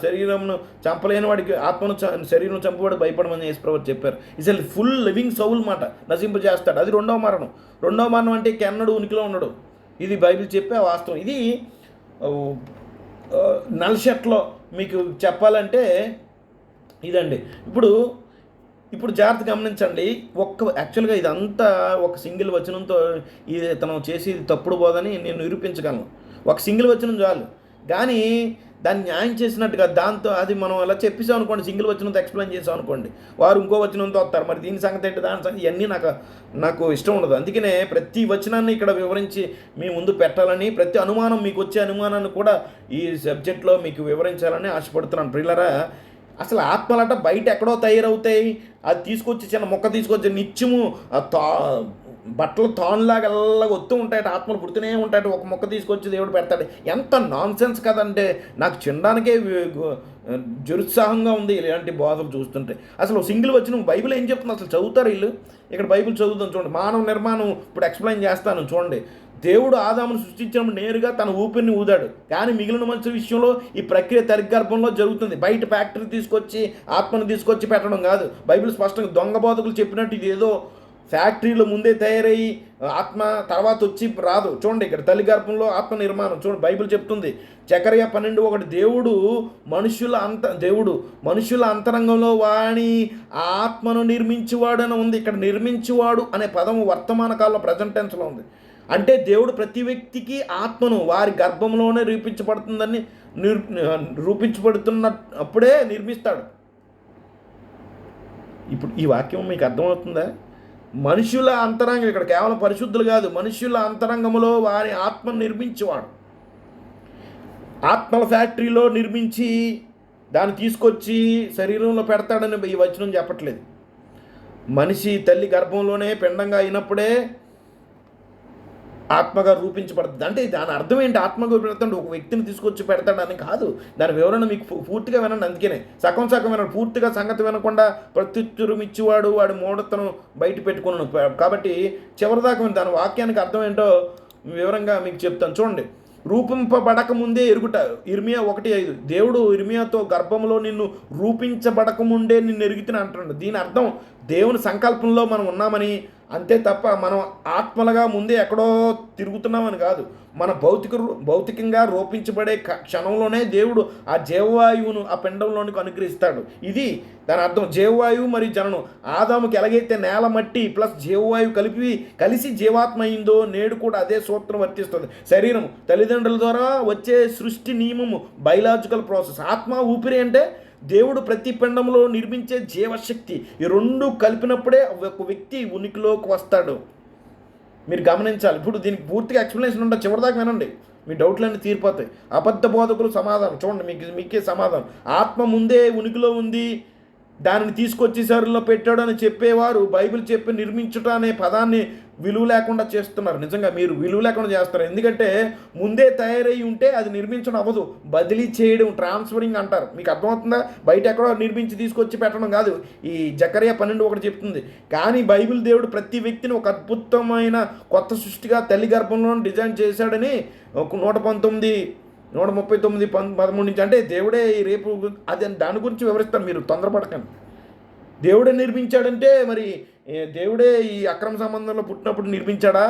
శరీరమును చంపలేని వాడికి ఆత్మను శరీరం చంపువాడికి భయపడమని యేసుప్రభువు చెప్పారు. Is a full living Saul మాట నశింప చేస్తాడు. అది రెండవ మరణం. రెండవ మరణం అంటే కెన్నడు ఉనికిలో ఉండడు. ఇది బైబిల్ చెప్పే వాస్తవం. ఇది నల్షట్లో మీకు చెప్పాలంటే ఇదండి. ఇప్పుడు జాగ్రత్త గమనించండి. యాక్చువల్గా ఇదంతా ఒక సింగిల్ వచనంతో ఇది తను చేసి తప్పుడు పోదని నేను నిరూపించగలను. ఒక సింగిల్ వచనం చాలు. కానీ దాన్ని న్యాయం చేసినట్టుగా దాంతో అది మనం అలా చెప్పేసాం అనుకోండి, సింగిల్ వచనంతో ఎక్స్ప్లెయిన్ చేసాం అనుకోండి, వారు ఇంకో వచనంతో వస్తారు. మరి దీని సంగతి ఏంటి, దాని సంగతి, ఇవన్నీ నాకు ఇష్టం ఉండదు. అందుకనే ప్రతి వచనాన్ని ఇక్కడ వివరించి మీ ముందు పెట్టాలని, ప్రతి అనుమానం, మీకు వచ్చే అనుమానాన్ని కూడా ఈ సబ్జెక్ట్లో మీకు వివరించాలని ఆశపడుతున్నాను ప్రియులారా. అసలు ఆత్మలట బయట ఎక్కడో తయారవుతాయి. అది తీసుకొచ్చి చిన్న మొక్క తీసుకొచ్చి నిత్యము బట్టలు తానులాగా వస్తూ ఉంటాయట, ఆత్మలు పుడుతూనే ఉంటాయట. ఒక మొక్క తీసుకొచ్చి దేవుడు పెడతాడు. ఎంత నాన్ సెన్స్ కదంటే నాకు చిన్నదానికే జురుత్సాహంగా ఉంది ఇలాంటి బోధలు చూస్తుంటే. అసలు సింగిల్ వచ్చిన బైబిల్ ఏం చెప్తుంది అసలు చదువుతారు వీళ్ళు. ఇక్కడ బైబిల్ చదువుతాం చూడండి. మానవ నిర్మాణం ఇప్పుడు ఎక్స్ప్లెయిన్ చేస్తాను చూడండి. దేవుడు ఆదామును సృష్టించినప్పుడు నేరుగా తన ఊపిరిని ఊదాడు. కానీ మిగిలిన మనుషుల విషయంలో ఈ ప్రక్రియ తల్లి గర్భంలో జరుగుతుంది. బయట ఫ్యాక్టరీ తీసుకొచ్చి ఆత్మను తీసుకొచ్చి పెట్టడం కాదు. బైబిల్ స్పష్టంగా దొంగ బోధకులు చెప్పినట్టు ఇది ఏదో ఫ్యాక్టరీలో ముందే తయారయ్యి ఆత్మ తర్వాత వచ్చి రాదు. చూడండి, ఇక్కడ తల్లి గర్భంలో ఆత్మ నిర్మాణం చూడండి, బైబిల్ చెప్తుంది. జకర్యా 12:1 దేవుడు మనుషుల అంతరంగంలో వాణి ఆత్మను నిర్మించువాడు అని ఉంది. ఇక్కడ నిర్మించువాడు అనే పదము వర్తమాన కాలంలో ప్రజెంట్ టెన్స్లో ఉంది. అంటే దేవుడు ప్రతి వ్యక్తికి ఆత్మను వారి గర్భంలోనే రూపించబడుతున్నప్పుడే నిర్మిస్తాడు. ఇప్పుడు ఈ వాక్యం మీకు అర్థమవుతుందా? మనుషుల అంతరంగం, ఇక్కడ కేవలం పరిశుద్ధులు కాదు, మనుషుల అంతరంగంలో వారి ఆత్మను నిర్మించేవాడు. ఆత్మల ఫ్యాక్టరీలో నిర్మించి దాన్ని తీసుకొచ్చి శరీరంలో పెడతాడని ఈ వచనం చెప్పట్లేదు. మనిషి తల్లి గర్భంలోనే పిండంగా అయినప్పుడే ఆత్మగా రూపించబడుతుంది. అంటే దాని అర్థం ఏంటి? ఆత్మగా పెడతాడు, ఒక వ్యక్తిని తీసుకొచ్చి పెడతాడని కాదు. దాని వివరణ మీకు పూర్తిగా వినండి. అందుకనే సగం వినండి, పూర్తిగా సంగతి వినకుండా ప్రత్యుత్తరం ఇచ్చేవాడు వాడి మూఢతను బయట పెట్టుకున్నాను. కాబట్టి చివరిదాకా దాని వాక్యానికి అర్థం ఏంటో వివరంగా మీకు చెప్తాను. చూడండి, రూపింపబడక ముందే ఎరుగుట. ఇర్మియా 1:5 దేవుడు ఇర్మియాతో గర్భంలో నిన్ను రూపించబడకముందే నిన్ను ఎరుగుతున్నా అంటున్నాడు. దీని అర్థం దేవుని సంకల్పంలో మనం ఉన్నామని, అంతే తప్ప మనం ఆత్మలుగా ముందే ఎక్కడో తిరుగుతున్నామని కాదు. మన భౌతికంగా రూపించబడే క్షణంలోనే దేవుడు ఆ జీవవాయువును ఆ పిండంలోనికి అనుగ్రహిస్తాడు. ఇది దాని అర్థం. జీవవాయువు మరియు జననం. ఆదాముకి ఎలాగైతే నేల మట్టి ప్లస్ జీవవాయువు కలిసి జీవాత్మ అయిందో నేడు కూడా అదే సూత్రం వర్తిస్తుంది. శరీరం తల్లిదండ్రుల ద్వారా వచ్చే సృష్టి నియమము, బయలాజికల్ ప్రాసెస్. ఆత్మ ఊపిరి అంటే దేవుడు ప్రతి పిండంలో నిర్మించే జీవశక్తి. ఈ రెండు కలిపినప్పుడే ఒక వ్యక్తి ఉనికిలోకి వస్తాడు. మీరు గమనించాలి. ఇప్పుడు దీనికి పూర్తిగా ఎక్స్ప్లెనేషన్ ఉంటుంది, చివరిదాకా వినండి, మీ డౌట్లన్నీ తీరిపోతాయి. అబద్ధ బోధకులు సమాధానం చూడండి, మీకే సమాధానం. ఆత్మ ముందే ఉనికిలో ఉంది, దానిని తీసుకొచ్చి శరీరంలో పెట్టాడు అని చెప్పేవారు బైబిల్ చెప్పి నిర్మించుట అనే పదాన్ని విలువ లేకుండా చేస్తున్నారు. నిజంగా మీరు విలువ లేకుండా చేస్తారు. ఎందుకంటే ముందే తయారై ఉంటే అది నిర్మించడం అవ్వదు, బదిలీ చేయడం, ట్రాన్స్ఫరింగ్ అంటారు. మీకు అర్థమవుతుందా? బయట ఎక్కడో నిర్మించి తీసుకొచ్చి పెట్టడం కాదు. ఈ జకర్యా 12:1 చెప్తుంది. కానీ బైబిల్ దేవుడు ప్రతి వ్యక్తిని ఒక అద్భుతమైన కొత్త సృష్టిగా తల్లి గర్భంలో డిజైన్ చేశాడని 139, 139, 13 నుంచి, అంటే దేవుడే రేపు అది దాని గురించి వివరిస్తాను, మీరు తొందరపడకండి. దేవుడే నిర్మించాడంటే మరి దేవుడే ఈ అక్రమ సంబంధంలో పుట్టినప్పుడు నిర్మించాడా?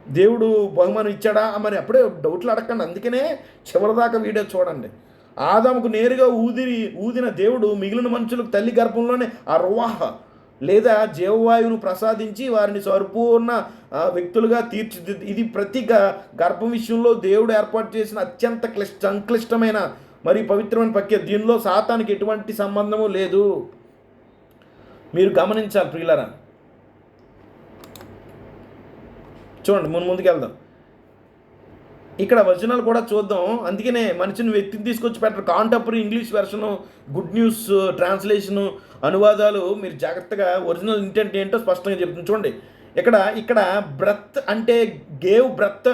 దేవుడు బహుమానం ఇచ్చాడా? మరి అప్పుడే డౌట్లు అడగండి. అందుకనే చివరిదాకా వీడియో చూడండి. ఆదాముకు నేరుగా ఊదిన దేవుడు మిగిలిన మనుషులకు తల్లి గర్భంలోనే ఆ రువాహ లేదా జీవవాయువును ప్రసాదించి వారిని సంపూర్ణ వ్యక్తులుగా తీర్చిదిద్ది. ఇది ప్రతి గర్భం విషయంలో దేవుడు ఏర్పాటు చేసిన అత్యంత సంక్లిష్టమైన మరియు పవిత్రమైన ప్రక్రియ. దీనిలో సాతానికి ఎటువంటి సంబంధము లేదు. మీరు గమనించాలి ప్రియులారా. చూడండి, ముందుకు వెళ్దాం. ఇక్కడ వచనాలు కూడా చూద్దాం. అందుకనే మనిషిని వ్యక్తిని తీసుకొచ్చి పెట్టరు. Contemporary English version, good news translation, అనువాదాలు మీరు జాగ్రత్తగా ఒరిజినల్ ఇంటెంట్ ఏంటో స్పష్టంగా చెప్తుంది. చూడండి, ఇక్కడ బ్రెత్ అంటే gave breath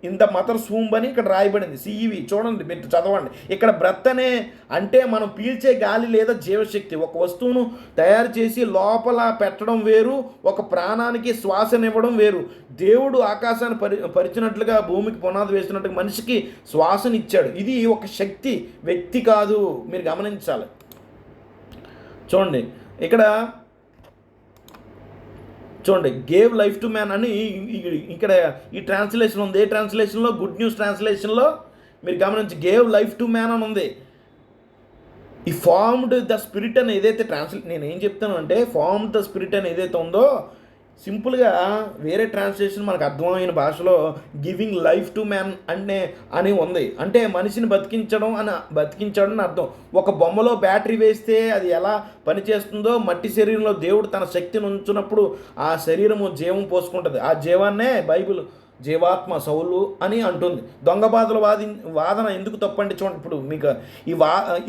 in the mother's womb అని ఇక్కడ రాయబడింది. సిఈవి చూడండి, మీరు చదవండి. ఇక్కడ బ్రెత్ అనే అంటే మనం పీల్చే గాలి లేదా జీవశక్తి. ఒక వస్తువును తయారు చేసి లోపల పెట్టడం వేరు, ఒక ప్రాణానికి శ్వాసనివ్వడం వేరు. దేవుడు ఆకాశాన్ని పరిచినట్లుగా భూమికి పునాది వేసినట్టుగా మనిషికి శ్వాసనిచ్చాడు. ఇది ఒక శక్తి, వ్యక్తి కాదు. మీరు గమనించాలి. చూడండి, చూడండి, గేవ్ లైఫ్ టు మ్యాన్ అని ఇక్కడ ఈ ట్రాన్స్లేషన్ ఉంది. ఏ ట్రాన్స్లేషన్లో? గుడ్ న్యూస్ ట్రాన్స్లేషన్లో మీరు గమనించి గేవ్ లైఫ్ టు మ్యాన్ అని ఉంది. ఈ ఫార్మ్డ్ ద స్పిరిట్ అని ఏదైతే నేను ఏం చెప్తాను అంటే ఫార్మ్డ్ ద స్పిరిట్ అని ఏదైతే ఉందో, సింపుల్గా వేరే ట్రాన్స్లేషన్ మనకు అర్థమైన భాషలో గివింగ్ లైఫ్ టు మ్యాన్ అని ఉంది. అంటే మనిషిని బతికించడం అని అర్థం. ఒక బొమ్మలో బ్యాటరీ వేస్తే అది ఎలా పనిచేస్తుందో మట్టి శరీరంలో దేవుడు తన శక్తిని ఉంచినప్పుడు ఆ శరీరము జీవం పోసుకుంటుంది. ఆ జీవాన్నే బైబిల్ జీవాత్మ సౌలు అని అంటుంది. దొంగ బాధల వాదన ఎందుకు తప్పండి? చూడండి, ఇప్పుడు మీకు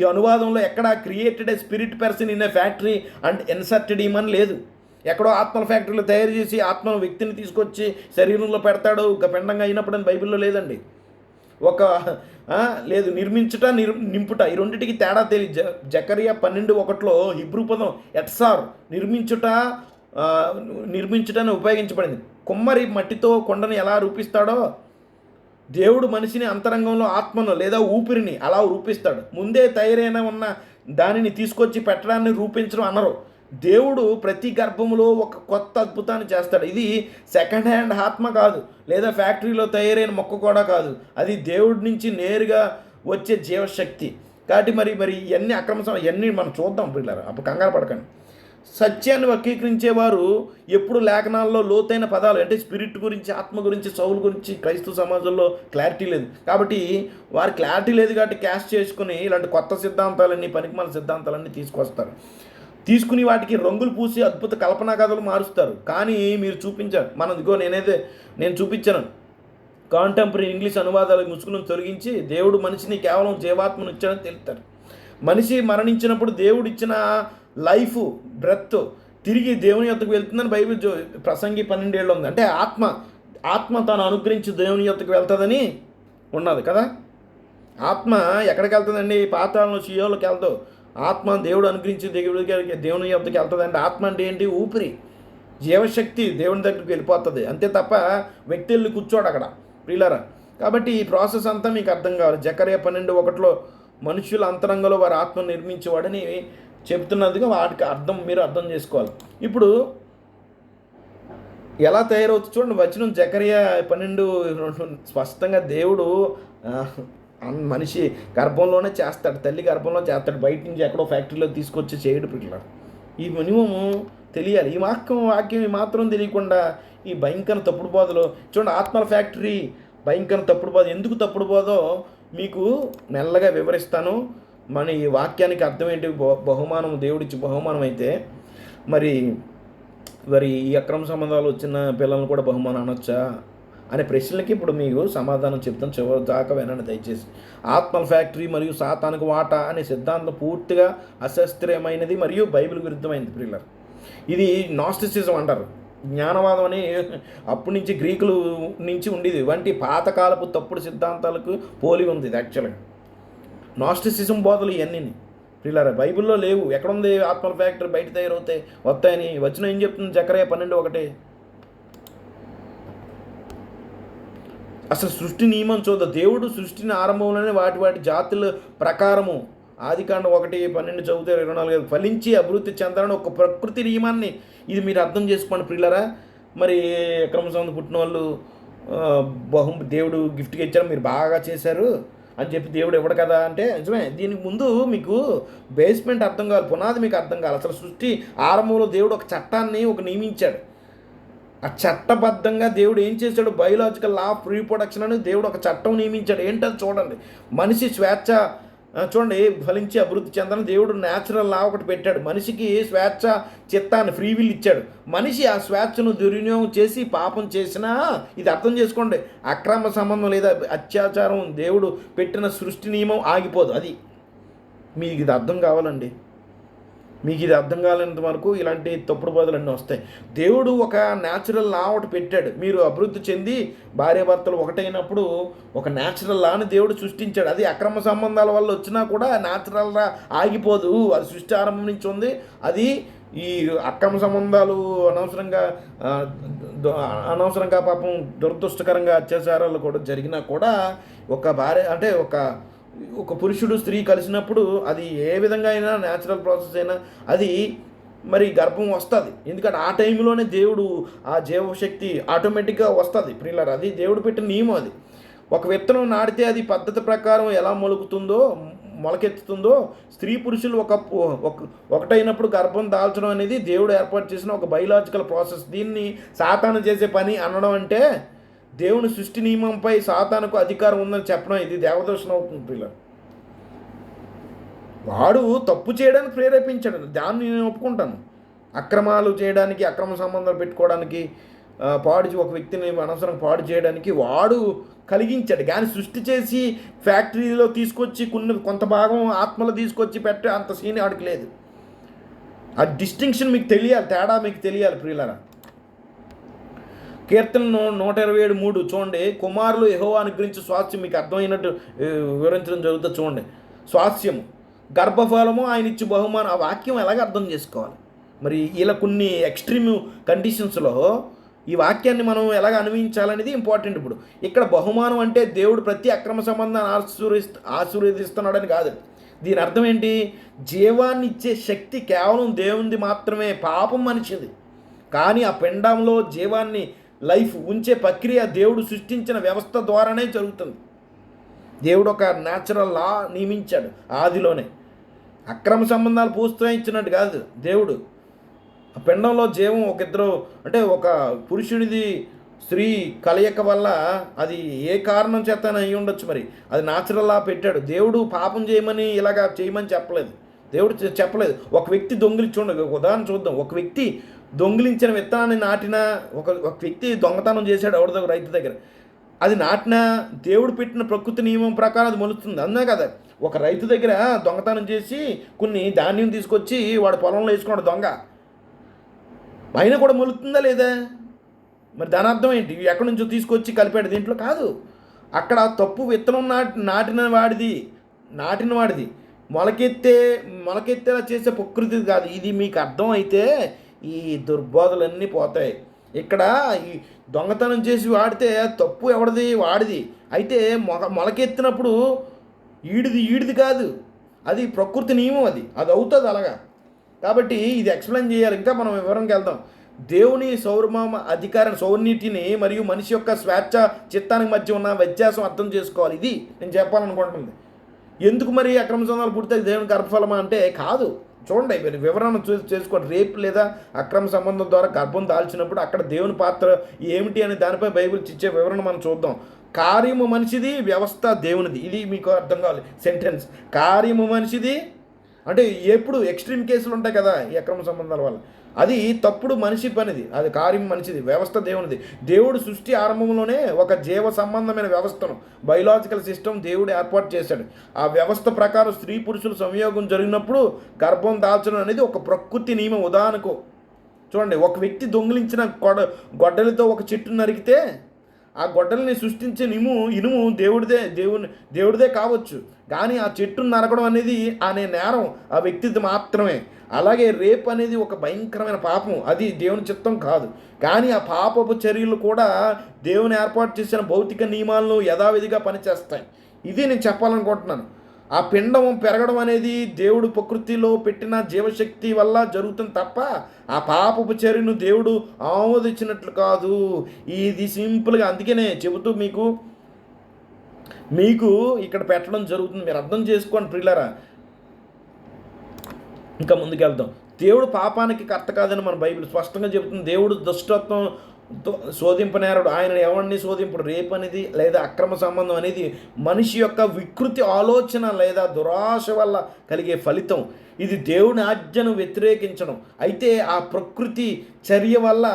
ఈ అనువాదంలో ఎక్కడ created a spirit person in a factory and inserted him అని లేదు. ఎక్కడో ఆత్మల ఫ్యాక్టరీలో తయారు చేసి ఆత్మను వ్యక్తిని తీసుకొచ్చి శరీరంలో పెడతాడు ఒక పిండంగా అయినప్పుడు అని బైబిల్లో లేదండి. లేదు, నిర్మించుట నింపుట, ఈ రెండింటికి తేడా తెలియదు. జకర్యా 12:1 హిబ్రూ పదం ఎట్సార్, నిర్మించుట ఆ, నిర్మించడానికి ఉపయోగించబడింది. కుమ్మరి మట్టితో కొండను ఎలా రూపిస్తాడో దేవుడు మనిషిని అంతరంగంలో ఆత్మను లేదా ఊపిరిని అలా రూపిస్తాడు. ముందే తయారైన ఉన్న దానిని తీసుకొచ్చి పెట్టడాన్ని రూపించడం అనరు. దేవుడు ప్రతి గర్భములో ఒక కొత్త అద్భుతాన్ని చేస్తాడు. ఇది సెకండ్ హ్యాండ్ ఆత్మ కాదు, లేదా ఫ్యాక్టరీలో తయారైన మొక్క కూడా కాదు. అది దేవుడి నుంచి నేరుగా వచ్చే జీవశక్తి. కాబట్టి మరి ఇవన్నీ ఇవన్నీ మనం చూద్దాం పిల్లలు, అప్పుడు కంగారు పడకండి. సత్యాన్ని వక్రీకరించేవారు ఎప్పుడు లేఖనాల్లో లోతైన పదాలు అంటే స్పిరిట్ గురించి, ఆత్మ గురించి, సౌలు గురించి క్రైస్తవ సమాజంలో క్లారిటీ లేదు. కాబట్టి వారి క్లారిటీ లేదు కాబట్టి క్యాష్ చేసుకుని ఇలాంటి కొత్త సిద్ధాంతాలన్నీ, పనికిమాల సిద్ధాంతాలన్నీ తీసుకొస్తారు. తీసుకుని వాటికి రంగులు పూసి అద్భుత కల్పనా కథలు మారుస్తారు. కానీ మీరు చూపించారు, నేను చూపించాను కాంటెంపరీ ఇంగ్లీష్ అనువాదాలకు ముసుగులను తొలగించి దేవుడు మనిషిని కేవలం జీవాత్మను ఇచ్చాడని తెలుస్తారు. మనిషి మరణించినప్పుడు దేవుడు ఇచ్చిన లైఫ్ బ్రెత్ తిరిగి దేవుని యొద్దకు వెళ్తుందని బైబిల్ ప్రసంగి 12 ఉంది. అంటే ఆత్మ తాను అనుగ్రహించి దేవుని యొద్దకు వెళ్తుందని ఉన్నది కదా. ఆత్మ ఎక్కడికి వెళ్తుందండి? పాతాళంలో, షియోలోకి వెళ్తావు. ఆత్మ దేవుడు అనుగ్రహించి దేవుని యొద్దకు వెళ్తుందంటే ఆత్మ అంటే ఏంటి? ఊపిరి, జీవశక్తి దేవుని దగ్గరికి వెళ్ళిపోతుంది అంతే తప్ప వ్యక్తి వెళ్ళి కూర్చోడు అక్కడ ప్రియులారా. కాబట్టి ఈ ప్రాసెస్ అంతా మీకు అర్థం కావాలి. జకర్యా 12:1 మనుషుల అంతరంగంలో వారి ఆత్మ నిర్మించేవాడని చెప్తున్నదిగా వాటికి మీరు అర్థం చేసుకోవాలి. ఇప్పుడు ఎలా తయారవుతుంది చూడండి. వచనం జకర్యా 12 స్పష్టంగా దేవుడు మనిషి గర్భంలోనే చేస్తాడు, తల్లి గర్భంలో చేస్తాడు, బయట నుంచి ఎక్కడో ఫ్యాక్టరీలో తీసుకొచ్చి చేయడు పిల్లలు. ఈ మినిమము తెలియాలి. ఈ వాక్యం మాత్రం తెలియకుండా ఈ భయంకర తప్పుడు బోధలో చూడండి. ఆత్మల ఫ్యాక్టరీ భయంకర తప్పుడు బోధ ఎందుకు తప్పుడు బోధో మీకు మెల్లగా వివరిస్తాను. మన ఈ వాక్యానికి అర్థం ఏంటి? బహుమానం దేవుడిచ్చి బహుమానం అయితే మరి ఈ అక్రమ సంబంధాలు వచ్చిన పిల్లలను కూడా బహుమానం అనొచ్చా అనే ప్రశ్నలకి ఇప్పుడు మీకు సమాధానం చెప్తాను. చివరి దాకా వినండి దయచేసి. ఆత్మల ఫ్యాక్టరీ మరియు సాతానికి వాటా అనే సిద్ధాంతం పూర్తిగా అశాస్త్రీయమైనది మరియు బైబిల్ విరుద్ధమైనది ప్రియులారా. ఇది నాస్టిసిజం అంటారు. జ్ఞానవాదం అని అప్పటి నుంచి గ్రీకులు నుంచి ఉండేది. వంటి పాతకాలపు తప్పుడు సిద్ధాంతాలకు పోలి ఉంది ఇది. యాక్చువల్గా నాస్టిసిజం బోధలు ఇవన్నీ ప్రియులారా బైబిల్లో లేవు. ఎక్కడుంది ఆత్మల ఫ్యాక్టరీ బయట తయారవుతాయి వస్తాయని? వచ్చిన ఏం చెప్తుంది జకర్యా 12:1? అసలు సృష్టి నియమం చూద్దాం. దేవుడు సృష్టిని ఆరంభంలోనే వాటి జాతుల ప్రకారము ఆదికాండం 1:12 చదివితే 24 ఫలించి అభివృద్ధి చెందాలని ఒక ప్రకృతి నియమాన్ని ఇది మీరు అర్థం చేసుకోండి ప్రియులారా. మరి అక్రమ సంబంధం పుట్టిన వాళ్ళు దేవుడు గిఫ్ట్గా ఇచ్చారు, మీరు బాగా చేశారు అని చెప్పి దేవుడు ఇవ్వడు కదా అంటే నిజమే. దీనికి ముందు మీకు బేస్మెంట్ అర్థం కావాలి, పునాది మీకు అర్థం కావాలి. అసలు సృష్టి ఆరంభంలో దేవుడు ఒక చట్టాన్ని నియమించాడు. ఆ చట్టబద్ధంగా దేవుడు ఏం చేశాడు? బయోలాజికల్ లా ఆఫ్ రీప్రొడక్షన్ అని దేవుడు ఒక చట్టం నియమించాడు. ఏంటది చూడండి. మనిషి స్వేచ్ఛ చూడండి ఫలించి అభివృద్ధి చెందని దేవుడు న్యాచురల్ లా ఒకటి పెట్టాడు. మనిషికి స్వేచ్ఛ చిత్తాన్ని ఫ్రీ విల్ ఇచ్చాడు. మనిషి ఆ స్వేచ్ఛను దుర్వినియోగం చేసి పాపం చేసినా ఇది అర్థం చేసుకోండి, అక్రమ సంబంధం లేదా అత్యాచారం దేవుడు పెట్టిన సృష్టి నియమం ఆగిపోదు. అది మీకు ఇది అర్థం కావాలండి. మీకు ఇది అర్థం కాలేనంత వరకు ఇలాంటి తప్పుడు బోధలు అన్నీ వస్తాయి. దేవుడు ఒక న్యాచురల్ లా ఒకటి పెట్టాడు. మీరు అభివృద్ధి చెంది భార్యాభర్తలు ఒకటైనప్పుడు ఒక న్యాచురల్ లాని దేవుడు సృష్టించాడు. అది అక్రమ సంబంధాల వల్ల వచ్చినా కూడా న్యాచురల్గా ఆగిపోదు. అది సృష్టి ఆరంభం నుంచి ఉంది. అది ఈ అక్రమ సంబంధాలు అనవసరంగా పాపం దురదృష్టకరంగా అత్యాచారాలు కూడా జరిగినా కూడా ఒక భార్య అంటే ఒక పురుషుడు స్త్రీ కలిసినప్పుడు అది ఏ విధంగా అయినా న్యాచురల్ ప్రాసెస్ అయినా అది మరి గర్భం వస్తుంది. ఎందుకంటే ఆ టైంలోనే దేవుడు ఆ జీవశక్తి ఆటోమేటిక్గా వస్తుంది ప్రియులారా. అది దేవుడు పెట్టిన నియమం. అది ఒక విత్తనం నాటితే అది పద్ధతి ప్రకారం ఎలా మొలకెత్తుతుందో స్త్రీ పురుషులు ఒకటైనప్పుడు గర్భం దాల్చడం అనేది దేవుడు ఏర్పాటు చేసిన ఒక బయోలాజికల్ ప్రాసెస్. దీన్ని సాతాను చేసే పని అనడం అంటే దేవుని సృష్టి నియమంపై సాతానుకు అధికారం ఉందని చెప్పడం ఇది దేవదర్శనం అవుతుంది పిల్లలు. వాడు తప్పు చేయడానికి ప్రేరేపించాడు, దాన్ని నేను ఒప్పుకుంటాను. అక్రమాలు చేయడానికి, అక్రమ సంబంధాలు పెట్టుకోవడానికి, ఒక వ్యక్తిని అనవసరం పాడు చేయడానికి వాడు కలిగించాడు. కానీ సృష్టి చేసి ఫ్యాక్టరీలో తీసుకొచ్చి కొంత భాగం ఆత్మలో తీసుకొచ్చి పెట్టే అంత సీన్ ఆడికి లేదు. ఆ డిస్టింక్షన్ మీకు తెలియాలి, తేడా మీకు తెలియాలి ప్రియులారా. కీర్తన 127:3 చూడండి. కుమారులు యెహోవాను గురించి స్వాస్థ్యం మీకు అర్థమైనట్టు వివరించడం జరుగుతుంది. చూడండి, స్వాస్థ్యము, గర్భఫలము, ఆయన ఇచ్చి బహుమానం. ఆ వాక్యం ఎలాగ అర్థం చేసుకోవాలి? మరి ఇలా కొన్ని ఎక్స్ట్రీమ్ కండిషన్స్లో ఈ వాక్యాన్ని మనం ఎలాగ అన్వయించాలనేది ఇంపార్టెంట్. ఇప్పుడు ఇక్కడ బహుమానం అంటే దేవుడు ప్రతి అక్రమ సంబంధాన్ని ఆశీర్వదిస్తున్నాడని కాదు. దీని అర్థం ఏంటి? జీవాన్ని ఇచ్చే శక్తి కేవలం దేవునిది మాత్రమే, పాపం మనిషిది. కానీ ఆ పిండంలో జీవాన్ని లైఫ్ ఉంచే ప్రక్రియ దేవుడు సృష్టించిన వ్యవస్థ ద్వారానే జరుగుతుంది. దేవుడు ఒక న్యాచురల్ లా నియమించాడు ఆదిలోనే. అక్రమ సంబంధాలు ప్రోత్సహించినట్టు కాదు దేవుడు. ఆ పిండంలో జీవం అంటే ఒక పురుషునిది స్త్రీ కలయిక వల్ల అది ఏ కారణం చేత అయి ఉండొచ్చు, మరి అది న్యాచురల్ లా పెట్టాడు. దేవుడు పాపం చేయమని ఇలాగా చేయమని చెప్పలేదు, దేవుడు చెప్పలేదు. ఒక వ్యక్తి చూడండి, ఒక ఉదాహరణ చూద్దాం. ఒక వ్యక్తి దొంగిలించిన విత్తనాన్ని నాటిన ఒక వ్యక్తి దొంగతనం చేశాడు ఎవరి దగ్గర, రైతు దగ్గర. అది నాటిన దేవుడు పెట్టిన ప్రకృతి నియమం ప్రకారం అది మొలుస్తుంది, అన్నా కదా. ఒక రైతు దగ్గర దొంగతనం చేసి కొన్ని ధాన్యం తీసుకొచ్చి వాడు పొలంలో వేసుకున్నాడు దొంగ, అయినా కూడా మొలుతుందా లేదా? మరి దాని అర్థం ఏంటి? ఎక్కడి నుంచో తీసుకొచ్చి కలిపాడు దీంట్లో కాదు. అక్కడ తప్పు విత్తనం నాటిన వాడిది మొలకెత్తేలా చేసే ప్రకృతి కాదు. ఇది మీకు అర్థం అయితే ఈ దుర్బోధలన్నీ పోతాయి. ఇక్కడ ఈ దొంగతనం చేసి వాడితే తప్పు ఎవరిది? వాడిది. అయితే మొలకెత్తినప్పుడు ఈడిది కాదు, అది ప్రకృతి నియమం, అది అవుతుంది అలాగా. కాబట్టి ఇది ఎక్స్ప్లెయిన్ చేయాలి. ఇంకా మనం వివరంగా వెళ్దాం. దేవుని సౌర్నీతిని మరియు మనిషి యొక్క స్వేచ్ఛ చిత్తానికి మధ్య ఉన్న వ్యత్యాసం అర్థం చేసుకోవాలి. ఇది నేను చెప్పాలనుకుంటుంది. ఎందుకు మరి అక్రమ సంబంధాలు పుడితే దేవుని గర్భఫలమా అంటే కాదు. చూడండి, మీరు వివరణ చేసుకోండి. రేపు లేదా అక్రమ సంబంధం ద్వారా గర్భం దాల్చినప్పుడు అక్కడ దేవుని పాత్ర ఏమిటి అనే దానిపై బైబిల్ ఇచ్చే వివరణ మనం చూద్దాం. కార్యము మనిషిది, వ్యవస్థ దేవునిది. ఇది మీకు అర్థం కావాలి సెంటెన్స్. కార్యము మనిషిది అంటే ఎప్పుడు ఎక్స్ట్రీమ్ కేసులు ఉంటాయి కదా ఈ అక్రమ సంబంధాల వల్ల, అది తప్పుడు మనిషి పనిది, అది కార్యం మనిషిది, వ్యవస్థ దేవునిది. దేవుడు సృష్టి ఆరంభంలోనే ఒక జీవ సంబంధమైన వ్యవస్థను, బయలాజికల్ సిస్టమ్ దేవుడు ఏర్పాటు చేశాడు. ఆ వ్యవస్థ ప్రకారం స్త్రీ పురుషుల సంయోగం జరిగినప్పుడు గర్భం దాల్చడం అనేది ఒక ప్రకృతి నియమం. ఉదాహరణకు చూడండి, ఒక వ్యక్తి దొంగిలించిన గొడ్డలితో ఒక చెట్టును నరికితే ఆ గొడ్డల్ని సృష్టించే ఇనుము దేవుడిదే కావచ్చు, కానీ ఆ చెట్టును నరకడం అనేది అనే నేరం ఆ వ్యక్తిది మాత్రమే. అలాగే రేప్ అనేది ఒక భయంకరమైన పాపం, అది దేవుని చిత్తం కాదు. కానీ ఆ పాపపు చర్యలు కూడా దేవుని ఏర్పాటు చేసిన భౌతిక నియమాలను యథావిధిగా పనిచేస్తాయి. ఇది నేను చెప్పాలనుకుంటున్నాను. ఆ పిండం పెరగడం అనేది దేవుడు ప్రకృతిలో పెట్టిన జీవశక్తి వల్ల జరుగుతుంది తప్ప ఆ పాపపు చర్యను దేవుడు ఆమోదించినట్లు కాదు. ఇది సింపుల్గా అందుకనే చెబుతూ మీకు ఇక్కడ పెట్టడం జరుగుతుంది. మీరు అర్థం చేసుకోండి ప్రియులారా. ఇంకా ముందుకెళ్తాం. దేవుడు పాపానికి కర్త కాదని మన బైబిల్ స్పష్టంగా చెబుతుంది. దేవుడు దుష్టత్వం శోధింపనేరడు, ఆయన ఎవరిని శోధింపుడు. రేపు అనేది లేదా అక్రమ సంబంధం అనేది మనిషి యొక్క వికృతి ఆలోచన లేదా దురాశ వల్ల కలిగే ఫలితం. ఇది దేవుని ఆజ్ఞను వ్యతిరేకించడం. అయితే ఆ ప్రకృతి చర్య వల్ల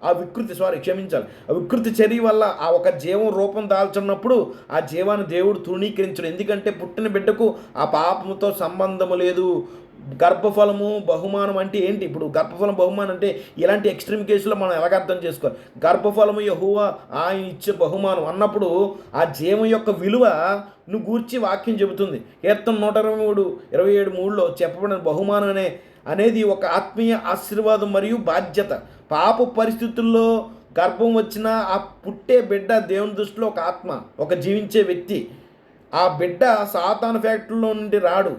ఆ వికృతి చర్య వల్ల ఆ ఒక జీవం రూపం దాల్చున్నప్పుడు ఆ జీవాన్ని దేవుడు తృణీకరించడం. ఎందుకంటే పుట్టిన బిడ్డకు ఆ పాపముతో సంబంధము లేదు. గర్భఫలము బహుమానం అంటే ఏంటి? ఇప్పుడు గర్భఫలం బహుమానం అంటే ఇలాంటి ఎక్స్ట్రీమ్ కేసులో మనం ఎలాగ అర్థం చేసుకోవాలి? గర్భఫలము యెహోవా ఆయన ఇచ్చే బహుమానం అన్నప్పుడు ఆ జీవం యొక్క విలువ నువ్వు గూర్చి వాక్యం చెబుతుంది. కీర్తన 127:3లో చెప్పబడిన బహుమానం అనేది ఒక ఆత్మీయ ఆశీర్వాదం మరియు బాధ్యత. పాప పరిస్థితుల్లో గర్భం వచ్చిన ఆ పుట్టే బిడ్డ దేవుని దృష్టిలో ఒక ఆత్మ, ఒక జీవించే వ్యక్తి. ఆ బిడ్డ సాతాను ఫ్యాక్టరీలో నుండి రాడు.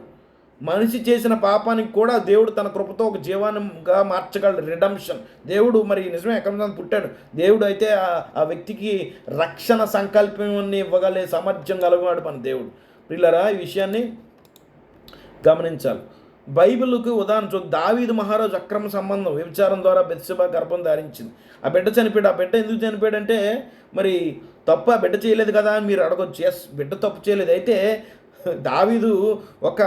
మనిషి చేసిన పాపానికి కూడా దేవుడు తన కృపతో ఒక జీవాన్నిగా మార్చగలడు. రిడమ్షన్. దేవుడు మరి నిజమే ఎక్కడ పుట్టాడు దేవుడు, అయితే ఆ వ్యక్తికి రక్షణ సంకల్పాన్ని ఇవ్వగలే సామర్థ్యం కలగవాడు మన దేవుడు. పిల్లరా, ఈ విషయాన్ని గమనించాలి. బైబిల్కి ఉదాహరణ దావీదు మహారాజు అక్రమ సంబంధం వ్యభిచారం ద్వారా బెత్షెబా గర్భం ధారించింది. ఆ బిడ్డ చనిపోయాడు. ఆ బిడ్డ ఎందుకు చనిపోయాడంటే మరి తప్పు ఆ బిడ్డ చేయలేదు కదా అని మీరు అడగొచ్చు. ఎస్, బిడ్డ తప్పు చేయలేదు. అయితే దావీదు ఒక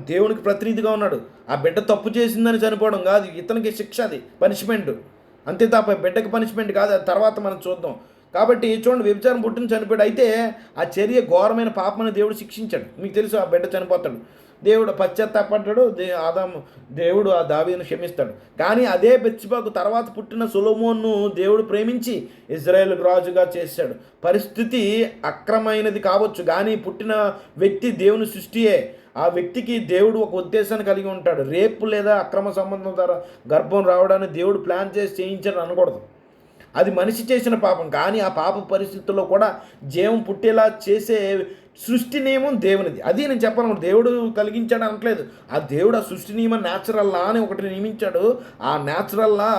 దేవునికి ప్రతినిధిగా ఉన్నాడు. ఆ బిడ్డ తప్పు చేసిందని చనిపోవడం కాదు, ఇతనికి శిక్ష, అది పనిష్మెంట్ అంతే తప్ప బిడ్డకి పనిష్మెంట్ కాదు. అది తర్వాత మనం చూద్దాం. కాబట్టి చూడండి, వ్యభిచారం పుట్టిన చనిపోయాడు. అయితే ఆ చర్య ఘోరమైన పాపమని దేవుడు శిక్షించాడు. మీకు తెలుసు, ఆ బిడ్డ చనిపోతాడు. దేవుడు పశ్చాత్తాపడ్డాడు. దేవుడు ఆ దావీదును క్షమిస్తాడు. కానీ అదే బెత్షెబాకు తర్వాత పుట్టిన సొలొమోన్ను దేవుడు ప్రేమించి ఇజ్రాయేల్ రాజుగా చేశాడు. పరిస్థితి అక్రమైనది కావచ్చు, కానీ పుట్టిన వ్యక్తి దేవుని సృష్టియే. ఆ వ్యక్తికి దేవుడు ఒక ఉద్దేశాన్ని కలిగి ఉంటాడు. రేపు లేదా అక్రమ సంబంధం ద్వారా గర్భం రావడాన్ని దేవుడు ప్లాన్ చేసి చేయించాడు అనకూడదు. అది మనిషి చేసిన పాపం. కానీ ఆ పాప పరిస్థితుల్లో కూడా జీవం పుట్టేలా చేసే సృష్టి నియమం దేవునిది. అది నేను చెప్పను, దేవుడు కలిగించాడు అనట్లేదు. ఆ దేవుడు ఆ సృష్టి నియమం న్యాచురల్ లా అని ఒకటి నియమించాడు. ఆ న్యాచురల్ లా